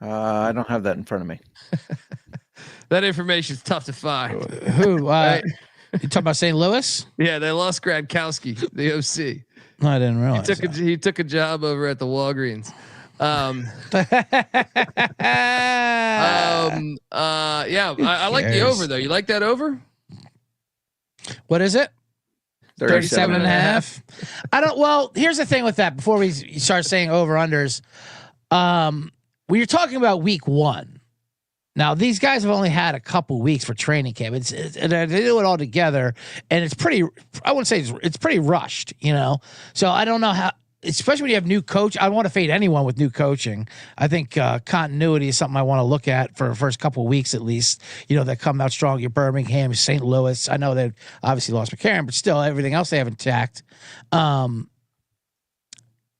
I don't have that in front of me. That information is tough to find. Who? You talking about St. Louis? Yeah, they lost Gradkowski, the OC. No, I didn't realize. He took a job over at the Walgreens. I like the over though. You like that over? What is it? 37.5. Well, here's the thing with that. Before we start saying over unders, when you're talking about week 1, now these guys have only had a couple weeks for training camp. They do it all together, and it's pretty. I wouldn't say it's pretty rushed, So I don't know how. Especially when you have new coach, I don't want to fade anyone with new coaching. I think continuity is something I want to look at for the first couple of weeks at least. That come out strong. Your Birmingham, St. Louis. I know they obviously lost McCarron, but still everything else they have intact.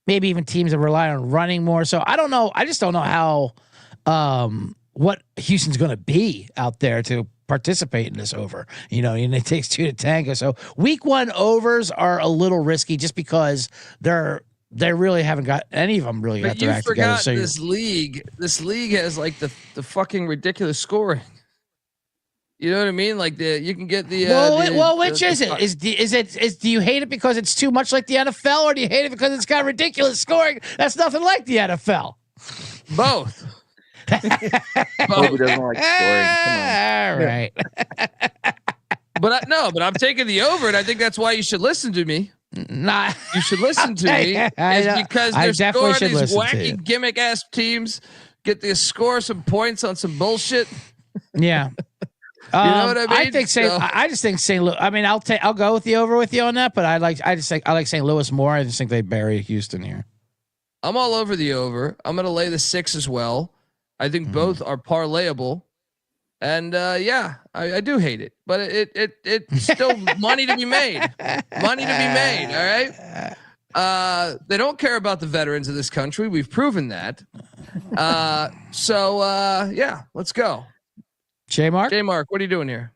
Maybe even teams that rely on running more. So I don't know. I just don't know how what Houston's going to be out there to participate in this over. And it takes 2 to tango. So week 1 overs are a little risky just because they really haven't got any of them really got their act together. So this league has the fucking ridiculous scoring. You know what I mean? You can get the which is it? Do you hate it because it's too much like the NFL, or do you hate it because it's got ridiculous scoring? That's nothing like the NFL. Both. Who doesn't like scoring? Come on. All right. But I'm taking the over, and I think that's why you should listen to me. Nah. You should listen to me. Is because they're scoring these wacky gimmick ass teams get to score some points on some bullshit. Yeah. You know what I mean? I think I just think St. Louis. I mean, I'll go with the over with you on that, but I like St. Louis more. I just think they bury Houston here. I'm all over the over. I'm going to lay the 6 as well. I think both are parlayable. And I do hate it, but it's still money to be made. Money to be made. All right. They don't care about the veterans of this country. We've proven that. Let's go. J-Mark, what are you doing here?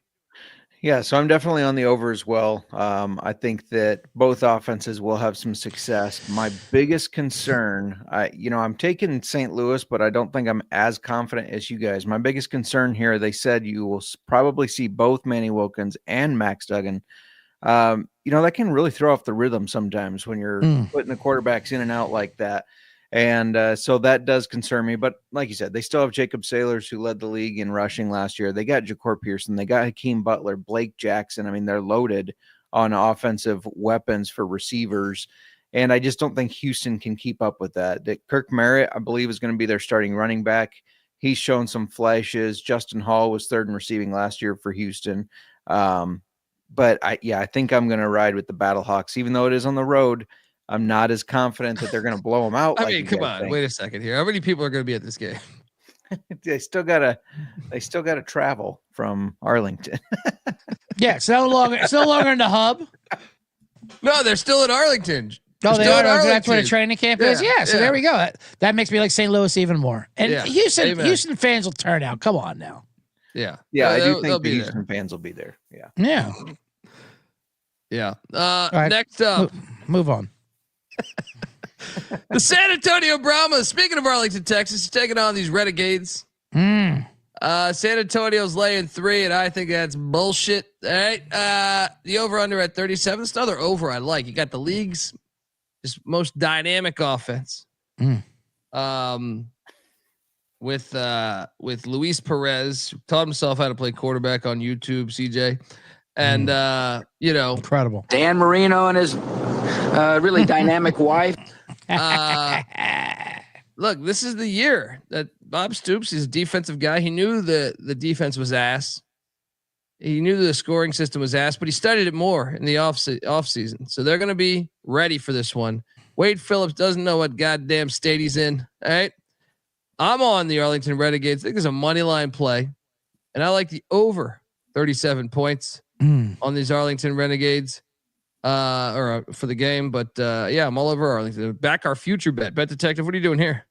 Yeah, so I'm definitely on the over as well. I think that both offenses will have some success. My biggest concern, I'm taking St. Louis, but I don't think I'm as confident as you guys. My biggest concern here, they said you will probably see both Manny Wilkins and Max Duggan. That can really throw off the rhythm sometimes when you're putting the quarterbacks in and out like that. And so that does concern me. But like you said, they still have Jacob Sailors, who led the league in rushing last year. They got Ja'Cour Pearson. They got Hakeem Butler, Blake Jackson. I mean, they're loaded on offensive weapons for receivers. And I just don't think Houston can keep up with that. Kirk Merritt, I believe, is going to be their starting running back. He's shown some flashes. Justin Hall was third in receiving last year for Houston. But I think I'm going to ride with the Battlehawks, even though it is on the road. I'm not as confident that they're going to blow them out. I mean, come on, wait a second here. How many people are going to be at this game? They still gotta travel from Arlington. Yeah, it's no longer in the hub. No, they're still in Arlington. Oh, they are. That's where the training camp is. Yeah, so there we go. That makes me like St. Louis even more. And Houston fans will turn out. Come on now. Yeah, I do think the Houston fans will be there. Yeah. Right. Next up, move on. The San Antonio Brahmas, speaking of Arlington, Texas, is taking on these Renegades. San Antonio's laying 3, and I think that's bullshit. All right. The over-under at 37. It's another over I like. You got the league's just most dynamic offense. With Luis Perez, who taught himself how to play quarterback on YouTube, CJ. And, incredible. Dan Marino and his really dynamic wife. Look, this is the year that Bob Stoops is a defensive guy. He knew the defense was ass. He knew the scoring system was ass, but he studied it more in the off season. So they're going to be ready for this one. Wade Phillips doesn't know what goddamn state he's in. All right. I'm on the Arlington Renegades. I think there's a money line play, and I like the over 37 points on these Arlington Renegades. For the game, but I'm all over Arlington. Back our future bet detective. What are you doing here?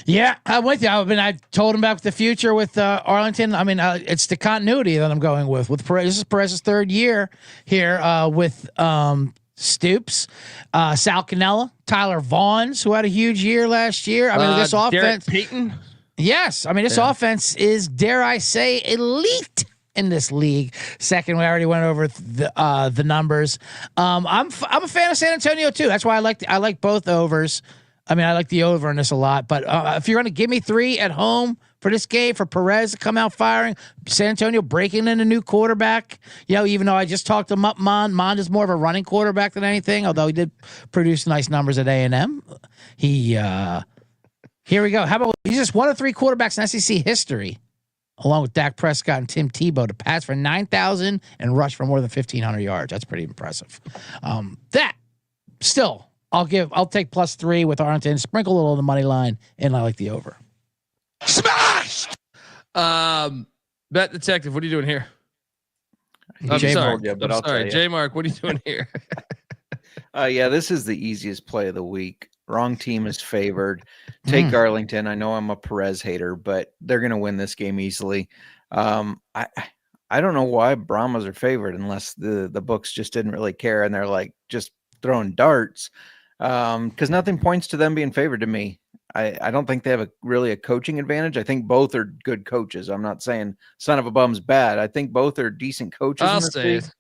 Yeah, I'm with you. I told him about the future with Arlington. I mean, it's the continuity that I'm going with Perez. This is Perez's 3rd year here with Stoops, Sal Cannella, Tyler Vaughns, who had a huge year last year. I mean, this offense, Derek Payton. Yes, I mean this offense is, dare I say, elite in this league. Second, we already went over the numbers. I'm a fan of San Antonio too. That's why I like both overs. I mean, I like the over in this a lot. But if you're going to give me 3 at home for this game, for Perez to come out firing, San Antonio breaking in a new quarterback. Even though I just talked him up, Mond is more of a running quarterback than anything. Although he did produce nice numbers at A&M. Here we go. How about he's just 1 of 3 quarterbacks in SEC history, along with Dak Prescott and Tim Tebow, to pass for 9,000 and rush for more than 1,500 yards. That's pretty impressive. That still, I'll take +3 with Arlington, sprinkle a little on the money line, and I like the over. Smashed. Bet detective, what are you doing here? I'm sorry, J-Mark, what are you doing here? This is the easiest play of the week. Wrong team is favored. Take Arlington. I know I'm a Perez hater, but they're going to win this game easily. I don't know why Brahmas are favored unless the books just didn't really care and they're like just throwing darts. Because nothing points to them being favored to me. I don't think they have really a coaching advantage. I think both are good coaches. I'm not saying son of a bum's bad. I think both are decent coaches. I'll say it.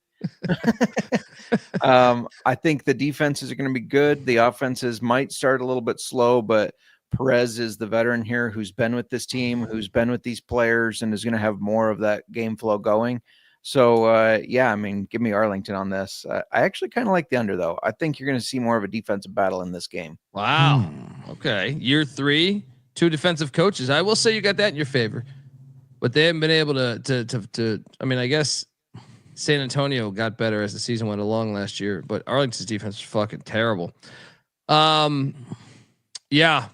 I think the defenses are going to be good. The offenses might start a little bit slow, but Perez is the veteran here who's been with this team, who's been with these players, and is going to have more of that game flow going. So, yeah, I mean, give me Arlington on this. I actually kind of like the under, though. I think you're going to see more of a defensive battle in this game. Wow. Okay. Year 3, 2 defensive coaches. I will say you got that in your favor, but they haven't been able to. I mean, I guess San Antonio got better as the season went along last year, but Arlington's defense was fucking terrible. Yeah.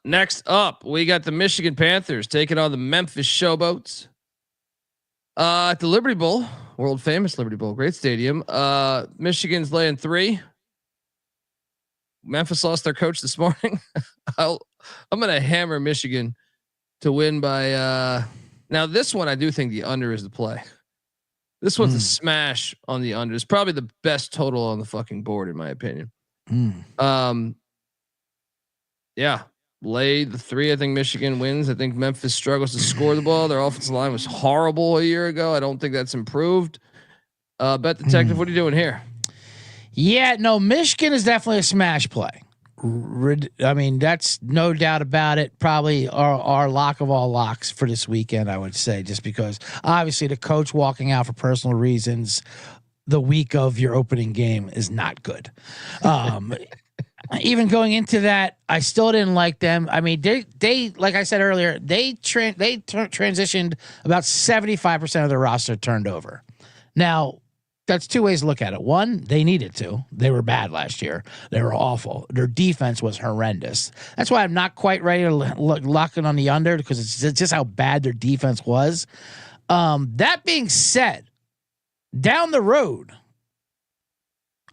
Next up, we got the Michigan Panthers taking on the Memphis Showboats. At the Liberty Bowl, world famous Liberty Bowl, great stadium. Michigan's laying 3. Memphis lost their coach this morning. I'm gonna hammer Michigan to win by. Now this one, I do think the under is the play. This one's a smash on the under. It's probably the best total on the fucking board, in my opinion. Yeah. Lay the 3. I think Michigan wins. I think Memphis struggles to score the ball. Their offensive line was horrible a year ago. I don't think that's improved. Bet Detective, what are you doing here? Yeah, no, Michigan is definitely a smash play. I mean, that's no doubt about it. Probably our lock of all locks for this weekend, I would say, just because obviously the coach walking out for personal reasons the week of your opening game is not good. Even going into that, I still didn't like them. I mean, they like I said earlier, they transitioned about 75% of their roster turned over. Now, that's 2 ways to look at it. One, they needed to. They were bad last year. They were awful. Their defense was horrendous. That's why I'm not quite ready to lock in on the under, because it's just how bad their defense was. That being said, down the road,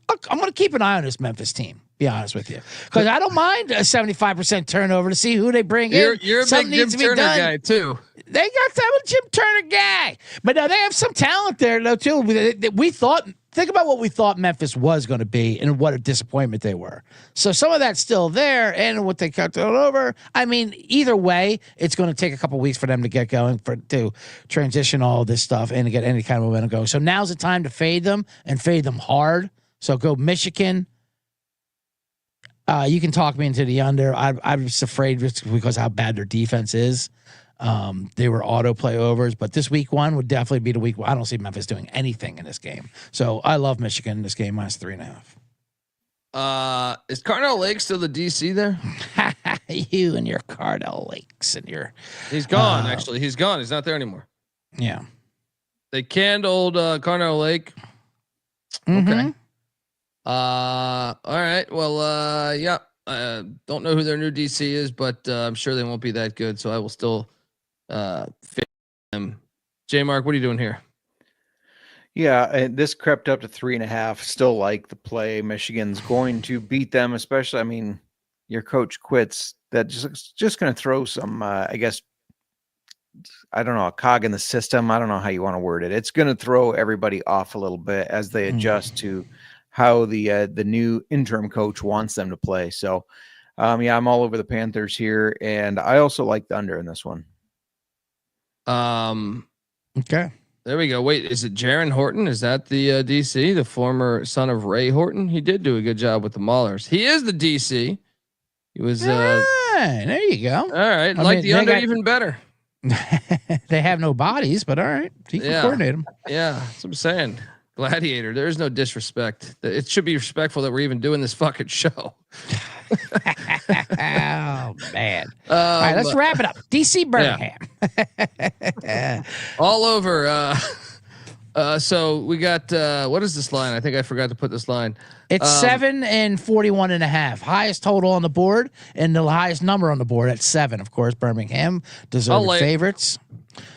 I'm going to keep an eye on this Memphis team. Be honest with you, because I don't mind a 75% turnover to see who they bring in. You're a big Jim Turner guy too. They got that Jim Turner guy, but now they have some talent there though too. We thought, think about what we thought Memphis was going to be and what a disappointment they were. So some of that's still there, and what they cut over. I mean, either way, it's going to take a couple weeks for them to get going, to transition all this stuff and to get any kind of momentum going. So now's the time to fade them and fade them hard. So go Michigan. You can talk me into the under. I'm just afraid because how bad their defense is. They were auto play overs, but this week 1 would definitely be the week. I don't see Memphis doing anything in this game. So I love Michigan in this game -3.5. Is Carnell Lake still the DC there? You and your Carnell Lakes and your. He's gone. Actually, he's gone. He's not there anymore. Yeah. They canned old Carnell Lake. Okay. All right. Well, yeah. Don't know who their new DC is, but I'm sure they won't be that good. So I will still fit them. J Mark, what are you doing here? Yeah, and this crept up to 3.5. Still like the play. Michigan's going to beat them, especially. I mean, your coach quits. That just going to throw some. I guess I don't know, a cog in the system. I don't know how you want to word it. It's going to throw everybody off a little bit as they adjust to how the new interim coach wants them to play. So, yeah, I'm all over the Panthers here, and I also like the under in this one. Okay. There we go. Wait, is it Jaron Horton? Is that the DC, the former son of Ray Horton? He did do a good job with the Maulers. He is the DC. He was. There you go. All right, the under even better. They have no bodies, but all right, he can coordinate them. Yeah, that's what I'm saying. Gladiator. There is no disrespect. It should be respectful that we're even doing this fucking show. Oh man! All right, let's wrap it up. DC Birmingham. Yeah. All over. So we got what is this line? I think I forgot to put this line. It's 7 and 41.5. Highest total on the board, and the highest number on the board at 7. Of course, Birmingham deserved favorites.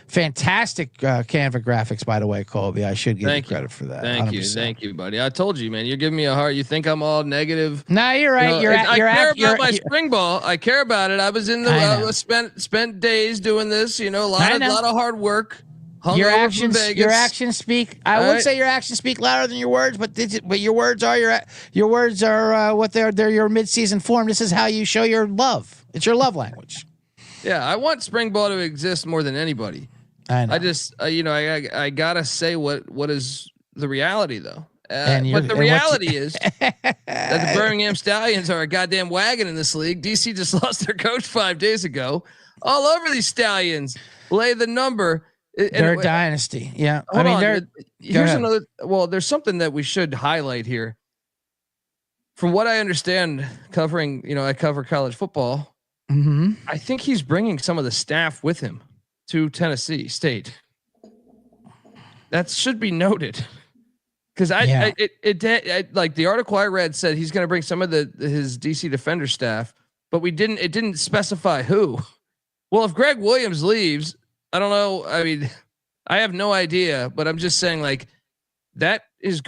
Fantastic Canva graphics, by the way, Colby. I should give you credit for that. Thank 100%. Thank you, buddy. I told you, man. You're giving me a heart. You think I'm all negative? No, you're right. I care about my spring ball. I care about it. I was in the spent days doing this. You know, a lot of hard work. Your actions speak. I would say your actions speak louder than your words, but your words are what they're your midseason form. This is how you show your love. It's your love language. Yeah, I want spring ball to exist more than anybody. I know. I just I gotta say what is the reality though. But the reality is that the Birmingham Stallions are a goddamn wagon in this league. DC just lost their coach 5 days ago. All over these Stallions. Lay the number. They're a dynasty. Yeah. Hold on. Here's another. Well, there's something that we should highlight here. From what I understand, covering, I cover college football. Mm-hmm. I think he's bringing some of the staff with him to Tennessee State. That should be noted. Because like the article I read said he's going to bring some of his DC Defender staff, but it didn't specify who. Well, if Greg Williams leaves, I don't know. I mean, I have no idea, but I'm just saying like that is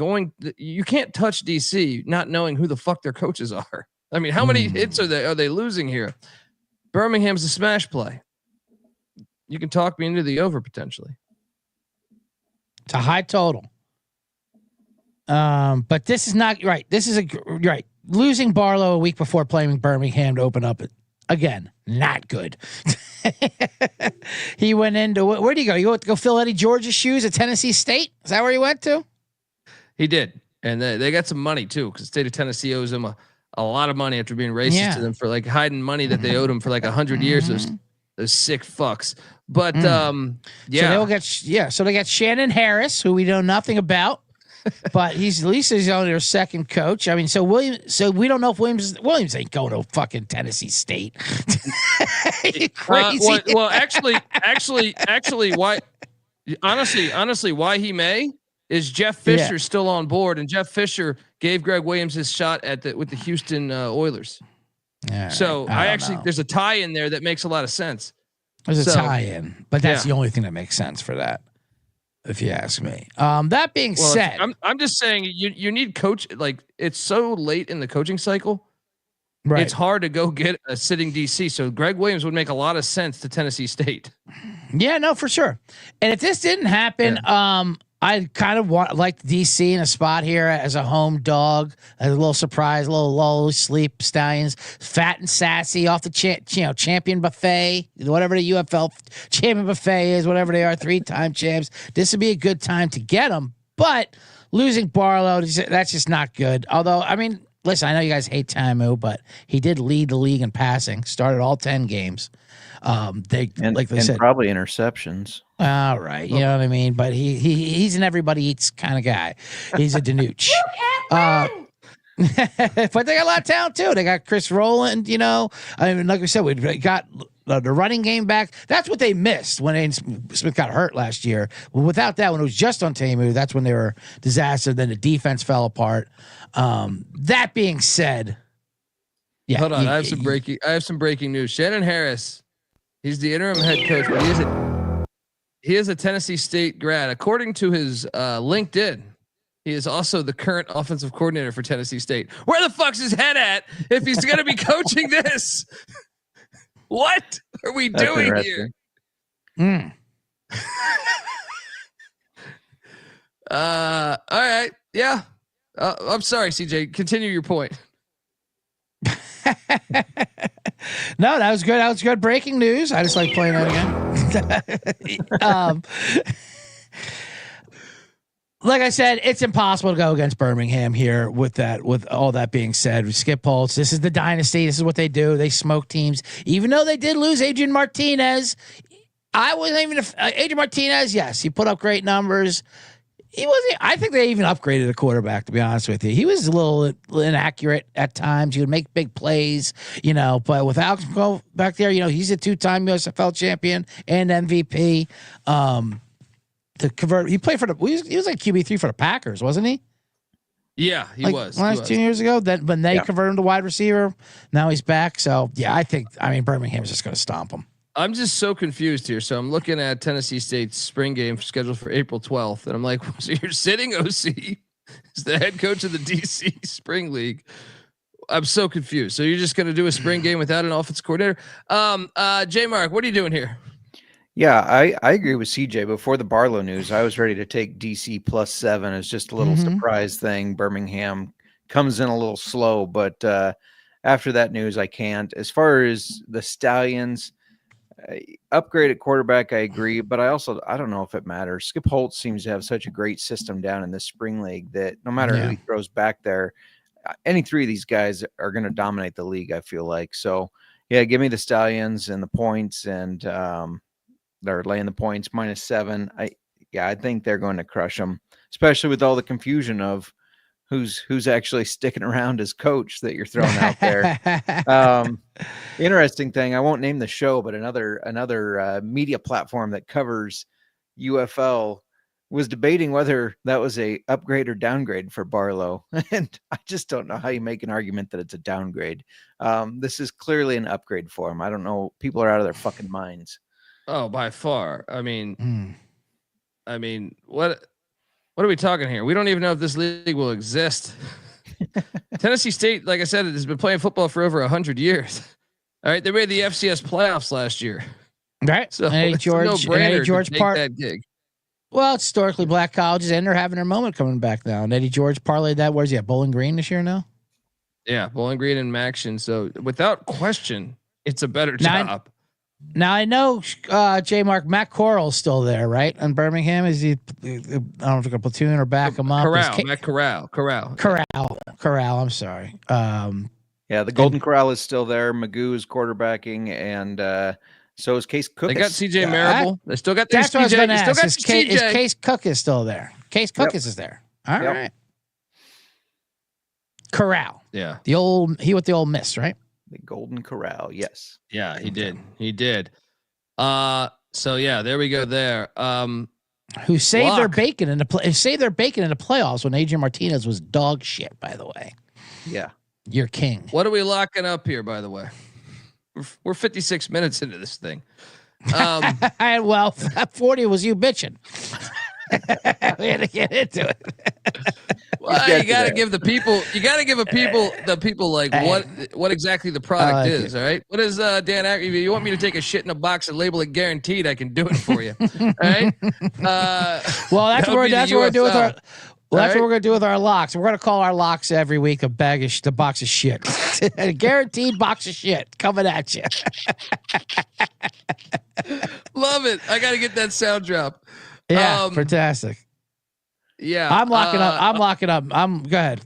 you can't touch DC not knowing who the fuck their coaches are. I mean, how many hits are they losing here? Birmingham's a smash play. You can talk me into the over potentially. It's a high total. But this is not right. This is right. Losing Barlow a week before playing Birmingham to open up again, not good. He went into where do you go? You went to go fill Eddie George's shoes at Tennessee State? Is that where he went to? He did, and they got some money too, because the state of Tennessee owes him a lot of money after being racist to them for like hiding money that they owed him for like 100 years. Those sick fucks. But So they got Shannon Harris, who we know nothing about. But at least he's only their second coach. I mean, so we don't know if Williams ain't going to fucking Tennessee State. Crazy. Well, actually, why? Honestly, why he may is Jeff Fisher still on board, and Jeff Fisher gave Greg Williams his shot with the Houston Oilers. Right. So there's a tie in there that makes a lot of sense. There's a tie in, but that's the only thing that makes sense for that. If you ask me. That being said, I'm just saying you need coach. Like it's so late in the coaching cycle, right? It's hard to go get a sitting DC. So Greg Williams would make a lot of sense to Tennessee State. Yeah, no, for sure. And if this didn't happen, I kind of like DC in a spot here as a home dog, a little surprise, a little lull sleep. Stallions, fat and sassy off the champion buffet, whatever the UFL champion buffet is, whatever they are, 3-time champs. This would be a good time to get them, but losing Barlow, that's just not good. Although, I mean, listen, I know you guys hate Tamu, but he did lead the league in passing, started all 10 games. They said, probably interceptions. All right, you know what I mean. But he's an everybody eats kind of guy. He's a Danucci. But they got a lot of talent too. They got Chris Rowland. I mean, like we said, we got the running game back. That's what they missed when Aiden Smith got hurt last year. Well, without that, when it was just on Tamu, that's when they were disaster. Then the defense fell apart. That being said, hold on. I have some breaking news. Shannon Harris. He's the interim head coach, but he is a Tennessee State grad. According to his LinkedIn, he is also the current offensive coordinator for Tennessee State. Where the fuck's his head at if he's going to be coaching this? What are we doing here? All right. Yeah. I'm sorry, CJ. Continue your point. No, that was good. That was good breaking news. I just like playing that again. Like I said, it's impossible to go against Birmingham here with that. With all that being said, Skip Holtz, this is the dynasty. This is what they do. They smoke teams. Even though they did lose Adrian Martinez, Adrian Martinez. Yes, he put up great numbers. He wasn't. I think they even upgraded a quarterback. To be honest with you, he was a little inaccurate at times. He would make big plays, But with Alex back there, he's a 2-time USFL champion and MVP. To convert, he played for he was like QB3 for the Packers, wasn't he? Yeah, he was. Last 2 years ago, then when they converted him to wide receiver, now he's back. So yeah, I mean Birmingham's just going to stomp him. I'm just so confused here. So I'm looking at Tennessee State's spring game scheduled for April 12th. And I'm like, so you're sitting OC is the head coach of the DC Spring League. I'm so confused. So you're just going to do a spring game without an offense coordinator? J Mark, what are you doing here? Yeah, I agree with CJ. Before the Barlow news, I was ready to take DC +7 as just a little surprise thing. Birmingham comes in a little slow, but after that news, I can't. As far as the Stallions, upgrade at quarterback, I agree, but I don't know if it matters. Skip Holtz seems to have such a great system down in this spring league that no matter who he throws back there, any three of these guys are going to dominate the league, I feel like. So, yeah, give me the Stallions and the points, and they're laying the points -7. I think they're going to crush them, especially with all the confusion of who's actually sticking around as coach that you're throwing out there. Interesting thing, I won't name the show, but another media platform that covers UFL was debating whether that was a upgrade or downgrade for Barlow. And I just don't know how you make an argument that it's a downgrade. This is clearly an upgrade for him. I don't know. People are out of their fucking minds. Oh, by far. I mean, what are we talking here? We don't even know if this league will exist. Tennessee State, like I said, has been playing football for over 100 years. All right. They made the FCS playoffs last year. Right. So Eddie George part that gig. Well, it's historically black colleges, and they're having their moment coming back now. And Eddie George parlayed that. Where's he at? Bowling Green this year now? Yeah, Bowling Green and Maction. So without question, it's a better job. Now I know J Mark Matt Corral's still there, right? In Birmingham, is he? I don't know if they're gonna platoon or back him up. Matt Corral. I'm sorry. Yeah, the Golden Corral is still there. Magoo is quarterbacking, and so is Case Cook. They got CJ Marable. They still got their That's what I was going to ask. Is CJ. Case Cook is still there? Case Cook is there. All right. Corral. Yeah. He with the old miss, right? The Golden Corral. Yes. Yeah, he did. So yeah, there we go there. Who saved their bacon in the playoffs when Adrian Martinez was dog shit, by the way. Yeah. You're king. What are we locking up here, by the way? We're 56 minutes into this thing. Well, 40 was you bitching. We had to get into it. Well, you got to give the people. You got to give the people like what exactly the product is. All right. What is Dan? If you want me to take a shit in a box and label it guaranteed, I can do it for you. All right. Well, that's what we're gonna do with our. Well, that's what we're gonna do with our locks. We're gonna call our locks every week the box of shit, a guaranteed box of shit coming at you. Love it. I got to get that sound drop. Yeah, fantastic. Yeah, I'm locking up. Go ahead.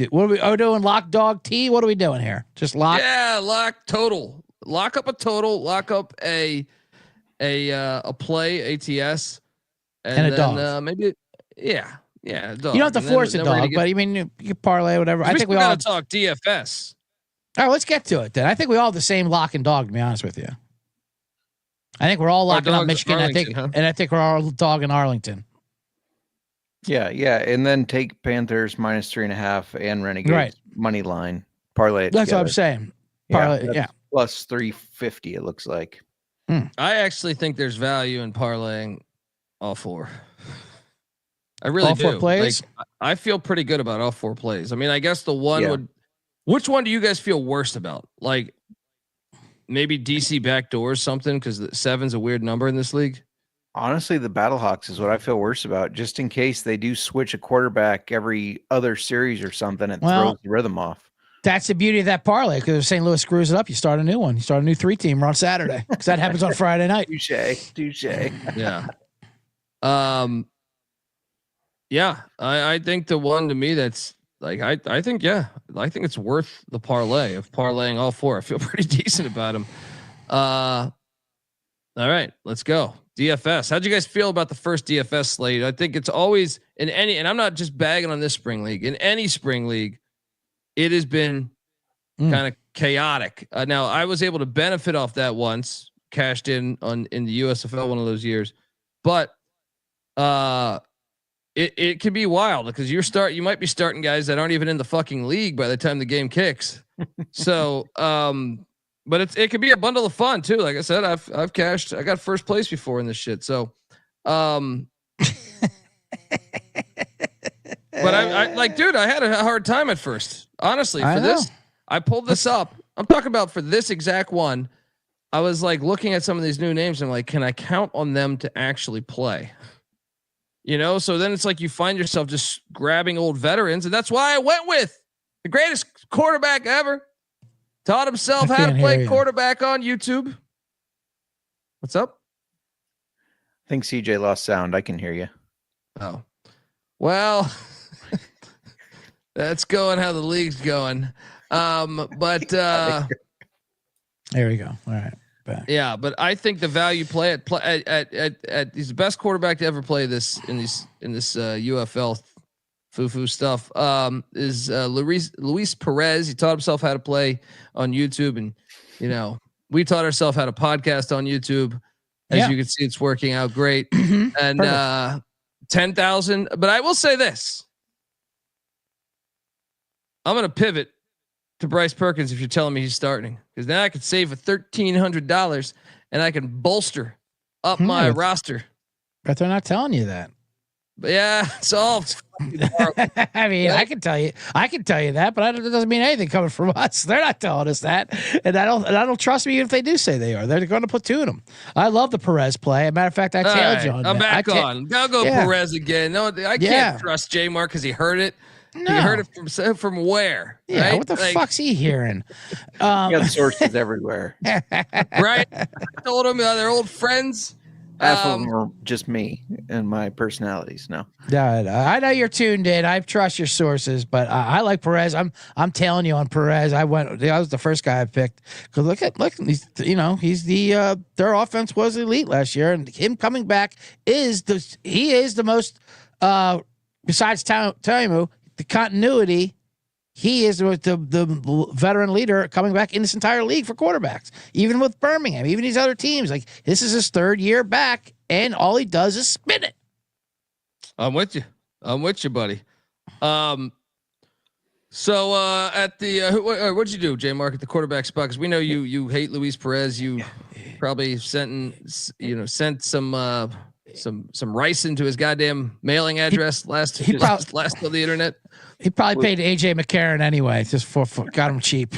What are we doing? Lock dog T. What are we doing here? Just lock. Yeah, lock total. Lock up a total. Lock up a play ATS and a then, dog. Maybe yeah. Dog. You don't have to force a dog, but I mean you parlay whatever. I think we all talk DFS. All right, let's get to it then. I think we all have the same lock and dog. To be honest with you, I think we're all locking up Michigan. I think we're all dogging Arlington. Yeah, and then take Panthers -3.5 and Renegades money line parlay. That's what I'm saying. Parlay, yeah. Plus 350. It looks like. I actually think there's value in parlaying all four. I really do. All four plays. Like, I feel pretty good about all four plays. I mean, I guess the one would. Which one do you guys feel worst about? Like maybe DC backdoor something because the 7's a weird number in this league. Honestly, the Battlehawks is what I feel worse about, just in case they do switch a quarterback every other series or something and throws the rhythm off. That's the beauty of that parlay, because if St. Louis screws it up, you start a new one. You start a new 3-teamer on Saturday, because that happens on Friday night. Touche. Yeah. Yeah, I think the one to me that's like I think it's worth the parlay of parlaying all four. I feel pretty decent about them. All right, let's go. DFS. How'd you guys feel about the first DFS slate? I think it's always in any, and I'm not just bagging on this spring league. In any spring league, it has been kind of chaotic. Now I was able to benefit off that once, cashed in the USFL one of those years, but it can be wild because you might be starting guys that aren't even in the fucking league by the time the game kicks. So, but it could be a bundle of fun too. Like I said, I've cashed. I got first place before in this shit. So, but I like, dude, I had a hard time at first. Honestly, this, I pulled this up. I'm talking about for this exact one. I was like looking at some of these new names and like, can I count on them to actually play? You know, so then it's like you find yourself just grabbing old veterans, and that's why I went with the greatest quarterback ever. Taught himself how to play quarterback on YouTube. What's up? I think CJ lost sound. I can hear you. Oh, well, that's going how the league's going. But there we go. All right. back. Yeah, but I think the value play at he's the best quarterback to ever play this in this UFL foo stuff. Is Luis Perez. He taught himself how to play on YouTube, and we taught ourselves how to podcast on YouTube. As you can see, it's working out great. And 10,000. But I will say this: I'm going to pivot to Bryce Perkins if you're telling me he's starting, because now I could save $1,300 and I can bolster up my roster. But they're not telling you that. But yeah, it's all. I mean, I can tell you that, but it doesn't mean anything coming from us. They're not telling us that, and I don't trust me even if they do say they are. They're going to platoon them. I love the Perez play. As a matter of fact, I tailed you on that. I'm back on. I'll go Perez again. No, I can't trust J Mark because he heard it. No. You heard it from where? Yeah, right? What the fuck's he hearing? You got sources everywhere. Right? I told him they're old friends. Half of them are just me and my personalities. No. Yeah, I know you're tuned in. I trust your sources, but I like Perez. I'm telling you on Perez. I was the first guy I picked. Cause look, he's their offense was elite last year, and him coming back is the most besides Taimu. The continuity, he is the veteran leader coming back in this entire league for quarterbacks, even with Birmingham, even these other teams. Like, this is his third year back, and all he does is spin it. I'm with you, buddy. So at the what'd you do, J Mark, at the quarterback spot? Because we know you hate Luis Perez. You probably sent some rice into his goddamn mailing address last on the internet. He probably paid AJ McCarron anyway, just for got him cheap.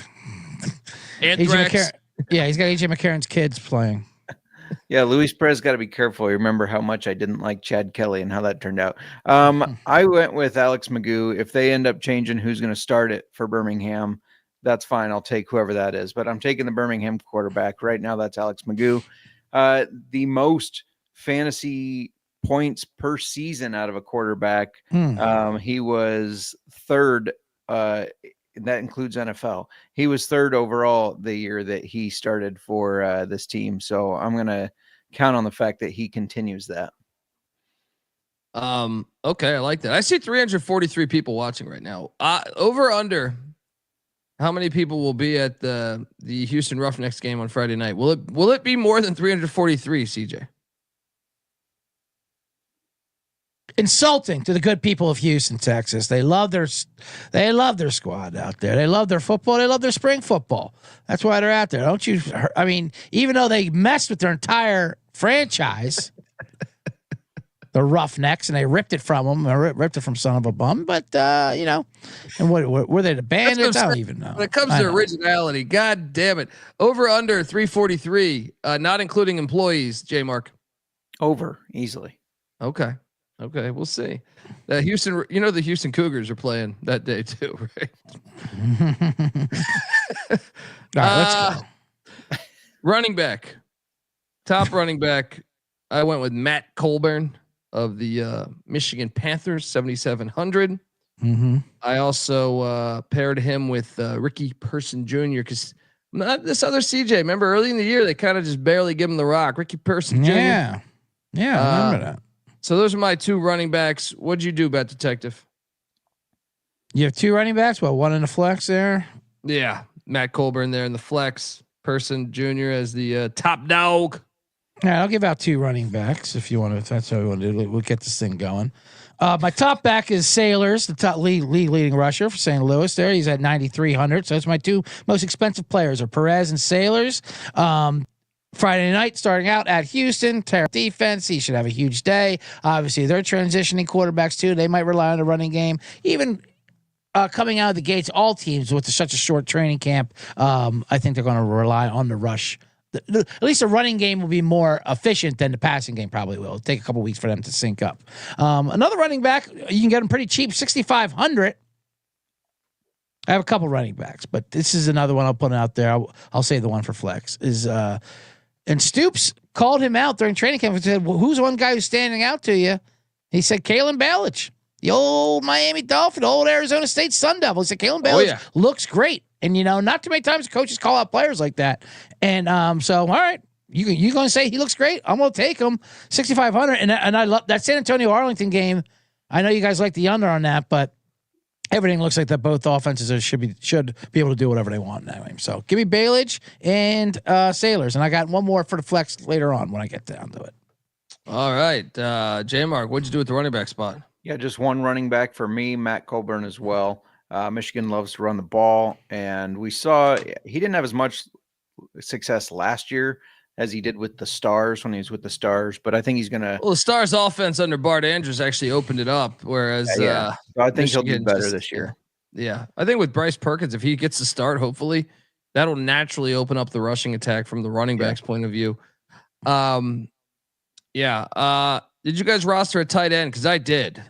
Anthrax. He's got AJ McCarron's kids playing. Yeah, Luis Perez got to be careful. You remember how much I didn't like Chad Kelly and how that turned out. I went with Alex Magoo. If they end up changing who's going to start it for Birmingham, that's fine. I'll take whoever that is. But I'm taking the Birmingham quarterback. Right now, that's Alex Magoo. The most fantasy points per season out of a quarterback. He was third. That includes NFL. He was third overall the year that he started for this team. So I'm going to count on the fact that he continues that. Okay. I like that. I see 343 people watching right now. Over under. How many people will be at the Houston Roughnecks game on Friday night? Will it be more than 343, CJ? Insulting to the good people of Houston, Texas. They love their squad out there. They love their football. They love their spring football. That's why they're out there. Don't you? I mean, even though they messed with their entire franchise, the Roughnecks, and they ripped it from them, or ripped it from son of a bum. But and what were they, the Bandits? I don't even know. When it comes to originality, god damn it. Over under 343, not including employees. J Mark. Over easily. Okay, we'll see. The Houston Cougars are playing that day too, right? All right, let's go. Running back, top running back. I went with Matt Colburn of the Michigan Panthers, 7,700. I also paired him with Ricky Person Jr. because not this other CJ. Remember early in the year they kind of just barely give him the rock. Ricky Person Jr. Yeah, I remember that. So those are my two running backs. What'd you do, Bet Detective? You have two running backs. Well, one in the flex there. Yeah, Matt Colburn there in the flex. Person Jr. as the top dog. All right, I'll give out two running backs if you want to. If that's how we want to do it, we'll get this thing going. My top back is Sailors, the top leading rusher for St. Louis. There, he's at 9,300. So that's my two most expensive players are Perez and Sailors. Friday night, starting out at Houston, terrible defense. He should have a huge day. Obviously, they're transitioning quarterbacks too. They might rely on the running game. Even coming out of the gates, all teams with such a short training camp, I think they're going to rely on the rush. At least the running game will be more efficient than the passing game probably will. It'll take a couple weeks for them to sync up. Another running back, you can get them pretty cheap, 6,500. I have a couple running backs, but this is another one I'll put out there. I'll save the one for flex. And Stoops called him out during training camp and said, well, who's one guy who's standing out to you? He said, Kalen Ballage, the old Miami Dolphin, old Arizona State Sun Devil. He said, Kalen Ballage looks great. And, not too many times coaches call out players like that. And so, all right, you going to say he looks great? I'm going to take him 6,500. And I love that San Antonio Arlington game. I know you guys like the under on that, but everything looks like that both offenses should be able to do whatever they want in that game. So give me Bailage and Sailors. And I got one more for the flex later on when I get down to it. All right. J-Mark, what'd you do with the running back spot? Yeah, just one running back for me, Matt Colburn as well. Michigan loves to run the ball, and we saw he didn't have as much success last year as he did with the Stars when he was with the Stars, but I think he's going to... Well, the Stars offense under Bart Andrews actually opened it up, whereas So I think Michigan he'll do better this year. Yeah. I think with Bryce Perkins, if he gets to start, hopefully, that'll naturally open up the rushing attack from the running back's point of view. Did you guys roster a tight end? Because I did.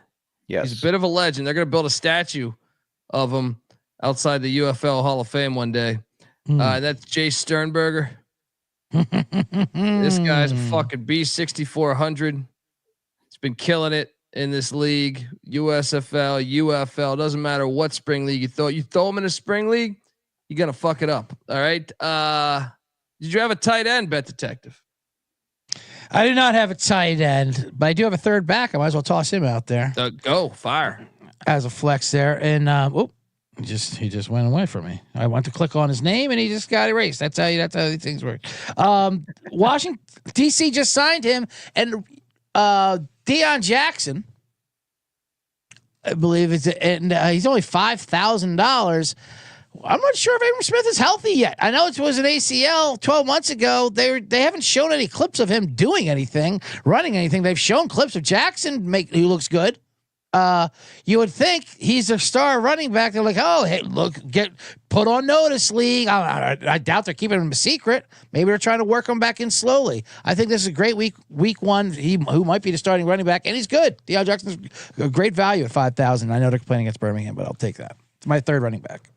Yes. He's a bit of a legend. They're going to build a statue of him outside the UFL Hall of Fame one day. That's Jay Sternberger. This guy's a fucking beast. 6,400. He's been killing it in this league. USFL, UFL, doesn't matter what spring league you throw him in a spring league, you're gonna fuck it up. All right. Did you have a tight end, Bet Detective? I do not have a tight end, but I do have a third back. I might as well toss him out there. Go fire as a flex there. And he just went away from me. I went to click on his name and he just got erased. That's how these things work. Washington DC just signed him, and Deion Jackson, I believe he's only $5,000. I'm not sure if Abram Smith is healthy yet. I know it was an ACL 12 months ago. They haven't shown any clips of him doing anything, running anything. They've shown clips of Jackson who looks good. You would think he's a star running back. They're like, oh, hey, look, get put on notice, league. I doubt they're keeping him a secret. Maybe they're trying to work him back in slowly. I think this is a great week one. Who might be the starting running back, and he's good. Deion Jackson's a great value at 5,000. I know they're playing against Birmingham, but I'll take that. It's my third running back.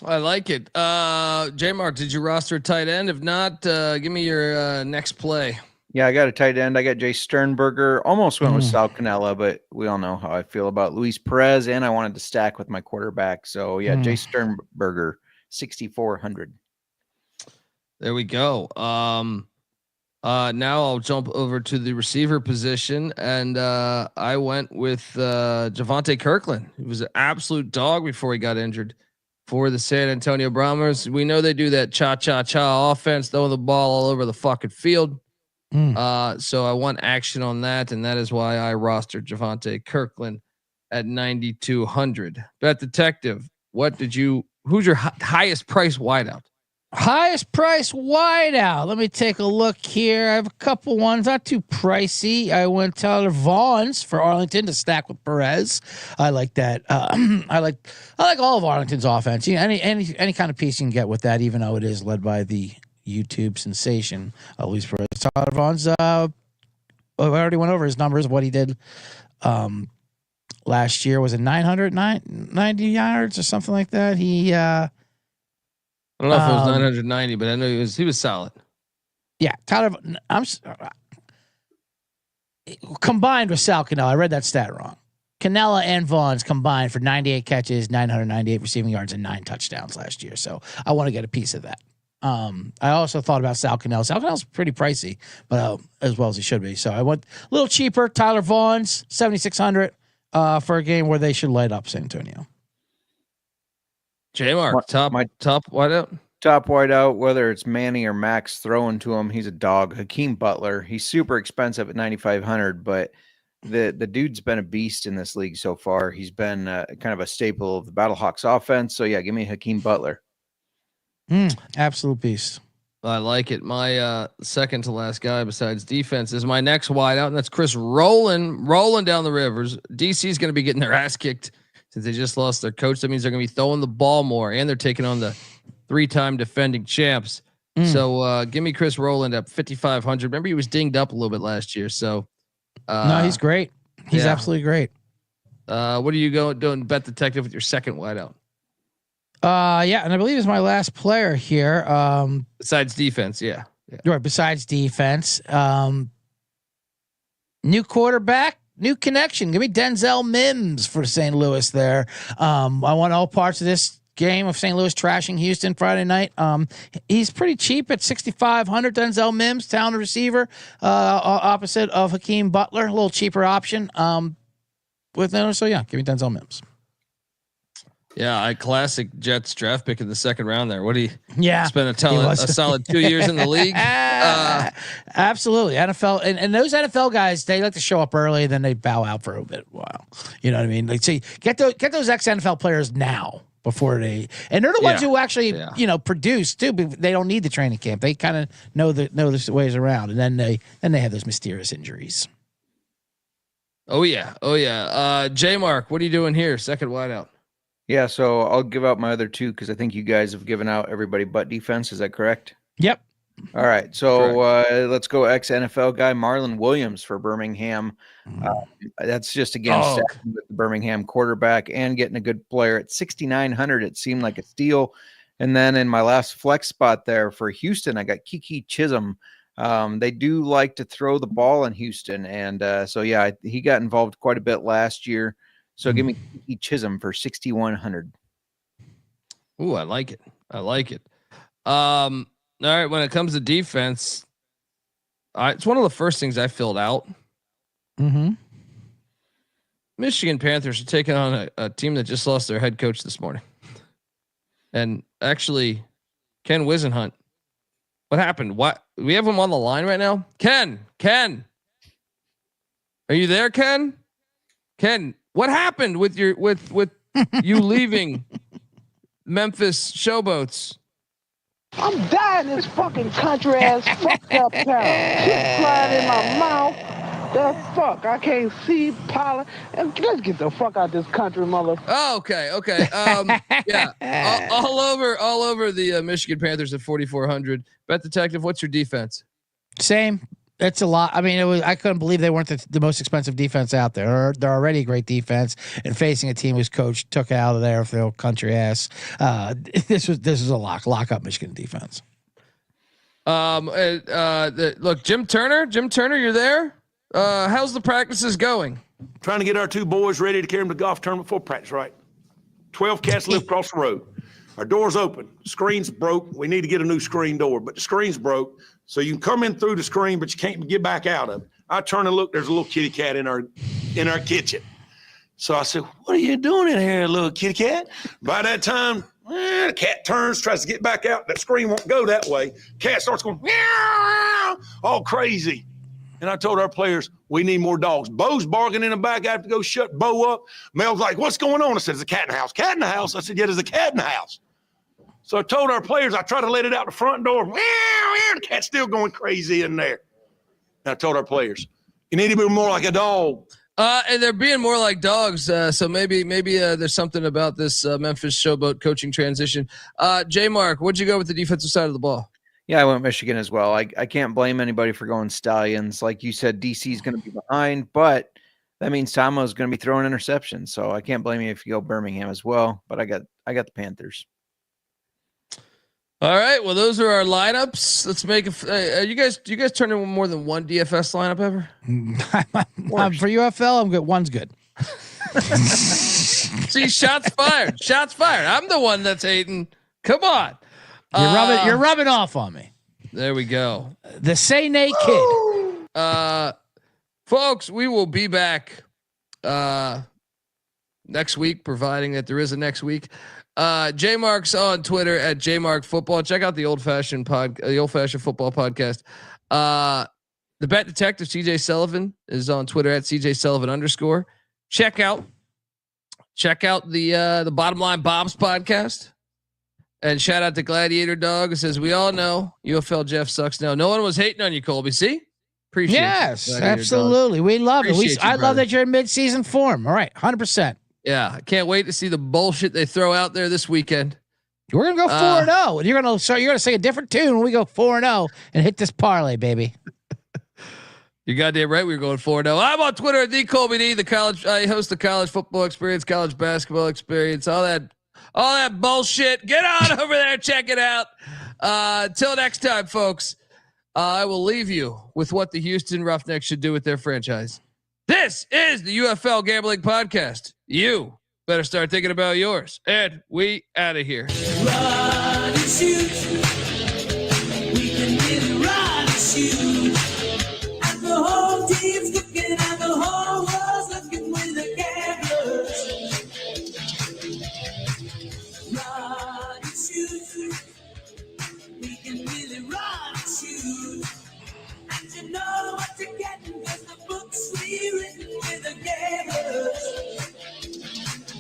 I like it. J-Mark, did you roster a tight end? If not, give me your next play. Yeah, I got a tight end. I got Jay Sternberger. Almost went with Sal Cannella, but we all know how I feel about Luis Perez, and I wanted to stack with my quarterback. So, Jay Sternberger, 6,400. There we go. Now I'll jump over to the receiver position, and I went with Javante Kirkland. He was an absolute dog before he got injured for the San Antonio Brahmas. We know they do that cha-cha-cha offense, throwing the ball all over the fucking field. So I want action on that, and that is why I rostered Javante Kirkland at 9,200. Bet Detective, who's your highest price wideout? Highest price wideout. Let me take a look here. I have a couple ones, not too pricey. I went Tyler Vaughns for Arlington to stack with Perez. I like that. I like all of Arlington's offense. Any kind of piece you can get with that, even though it is led by the YouTube sensation, at least for Tyler Vaughns. I already went over his numbers, what he did last year. Was it 990 yards or something like that? I don't know if it was 990, but I know he was solid. Yeah, Tyler. Combined with Sal Cannella. I read that stat wrong. Cannella and Vaughns combined for 98 catches, 998 receiving yards, and 9 touchdowns last year. So I want to get a piece of that. I also thought about Sal Cannella. Sal Cannella's pretty pricey, but as well as he should be. So I went a little cheaper. Tyler Vaughns, 7,600 for a game where they should light up San Antonio. J-Mark, top wideout. Top wideout, whether it's Manny or Max throwing to him, he's a dog. Hakeem Butler, he's super expensive at 9,500, but the dude's been a beast in this league so far. He's been kind of a staple of the Battlehawks offense. So yeah, give me Hakeem Butler. Absolute beast. I like it. My second to last guy besides defense is my next wideout, and that's Chris rolling down the rivers. DC's going to be getting their ass kicked since they just lost their coach. That means they're going to be throwing the ball more, and they're taking on the 3-time defending champs. So give me Chris Rowland up 5,500. Remember, he was dinged up a little bit last year. So no, he's great. He's absolutely great. What are you doing, Bet Detective, with your second wideout? Yeah, and I believe it's my last player here. Besides defense, yeah. Right, besides defense. New quarterback, new connection. Give me Denzel Mims for St. Louis there. I want all parts of this game of St. Louis trashing Houston Friday night. He's pretty cheap at 6,500. Denzel Mims, talented receiver, opposite of Hakeem Butler, a little cheaper option. So yeah, give me Denzel Mims. Yeah, classic Jets draft pick in the second round there. What do you? Yeah, spent a solid 2 years in the league. Absolutely, NFL and those NFL guys, they like to show up early, then they bow out for a bit while. You know what I mean? Like, see, get those ex NFL players now before they're the ones who actually produce too. But they don't need the training camp. They kind of know the ways around, and then they have those mysterious injuries. Oh yeah. J Mark, what are you doing here? Second wideout. Yeah, so I'll give out my other two because I think you guys have given out everybody but defense. Is that correct? Yep. All right, so let's go ex-NFL guy Marlon Williams for Birmingham. That's just again with the Birmingham quarterback and getting a good player at 6,900. It seemed like a steal. And then in my last flex spot there for Houston, I got Kiki Chisholm. They do like to throw the ball in Houston, and so yeah, he got involved quite a bit last year. So give me Kiki Chisholm for 6,100. Ooh, I like it. All right, when it comes to defense, it's one of the first things I filled out. Mm-hmm. Michigan Panthers are taking on a team that just lost their head coach this morning. And actually, Ken Wisenhunt. What happened? What? We have him on the line right now? Ken. Are you there, Ken? Ken, what happened with you leaving Memphis Showboats? I'm dying this fucking country ass fucked up town. Shit flying in my mouth. The fuck? I can't see pollen. Let's get the fuck out this country, mother. Oh, okay. Yeah. All over the Michigan Panthers at 4,400. Bet Detective, what's your defense? Same. It's a lot. I mean, I couldn't believe they weren't the most expensive defense out there. They're already a great defense, and facing a team whose coach took it out of there for their country ass. This was a lock up Michigan defense. Look, Jim Turner, you're there. How's the practices going? Trying to get our two boys ready to carry them to golf tournament before practice. Right, 12 cats live across the road. Our door's open. Screen's broke. We need to get a new screen door, but the screen's broke. So you can come in through the screen, but you can't get back out of it. I turn and look, there's a little kitty cat in our kitchen. So I said, what are you doing in here, little kitty cat? By that time, the cat turns, tries to get back out. That screen won't go that way. Cat starts going, meow, all crazy. And I told our players, we need more dogs. Bo's barking in the back. I have to go shut Bo up. Mel's like, what's going on? I said, there's a cat in the house. Cat in the house? I said, yeah, there's a cat in the house. So I told our players, I try to let it out the front door. Meow, meow, the cat's still going crazy in there. And I told our players, you need to be more like a dog. And they're being more like dogs. So maybe there's something about this Memphis Showboat coaching transition. J Mark, what'd you go with the defensive side of the ball? Yeah, I went Michigan as well. I can't blame anybody for going Stallions. Like you said, DC is going to be behind, but that means Tomo is going to be throwing interceptions. So I can't blame you if you go Birmingham as well. But I got the Panthers. All right. Well, those are our lineups. Let's make you guys turn in more than one DFS lineup ever? For UFL, I'm good. One's good. See, shots fired. I'm the one that's hating. Come on. You're rubbing off on me. There we go. The Say Nay Kid. Folks, we will be back next week, providing that there is a next week. J Mark's on Twitter at JMark Football. Check out the old fashioned football podcast. The Bet Detective CJ Sullivan is on Twitter at CJ Sullivan _. Check out the Bottom Line Bob's podcast. And shout out to Gladiator Dog, who says, we all know UFL Jeff sucks now. No one was hating on you, Colby. See? Appreciate it. Yes, absolutely. Dog. We love it. I love that you're in mid-season form. All right, 100%. Yeah, I can't wait to see the bullshit they throw out there this weekend. We're gonna go 4-0. You're gonna say a different tune when we go 4-0 and hit this parlay, baby. You're goddamn right. We're going 4-0. I'm on Twitter at @DColbyD. I host the college football experience, college basketball experience, all that bullshit. Get on over there, check it out. Till next time, folks. I will leave you with what the Houston Roughnecks should do with their franchise. This is the UFL Gambling Podcast. You better start thinking about yours. And we out of here. Run and shoot. We can really run and shoot.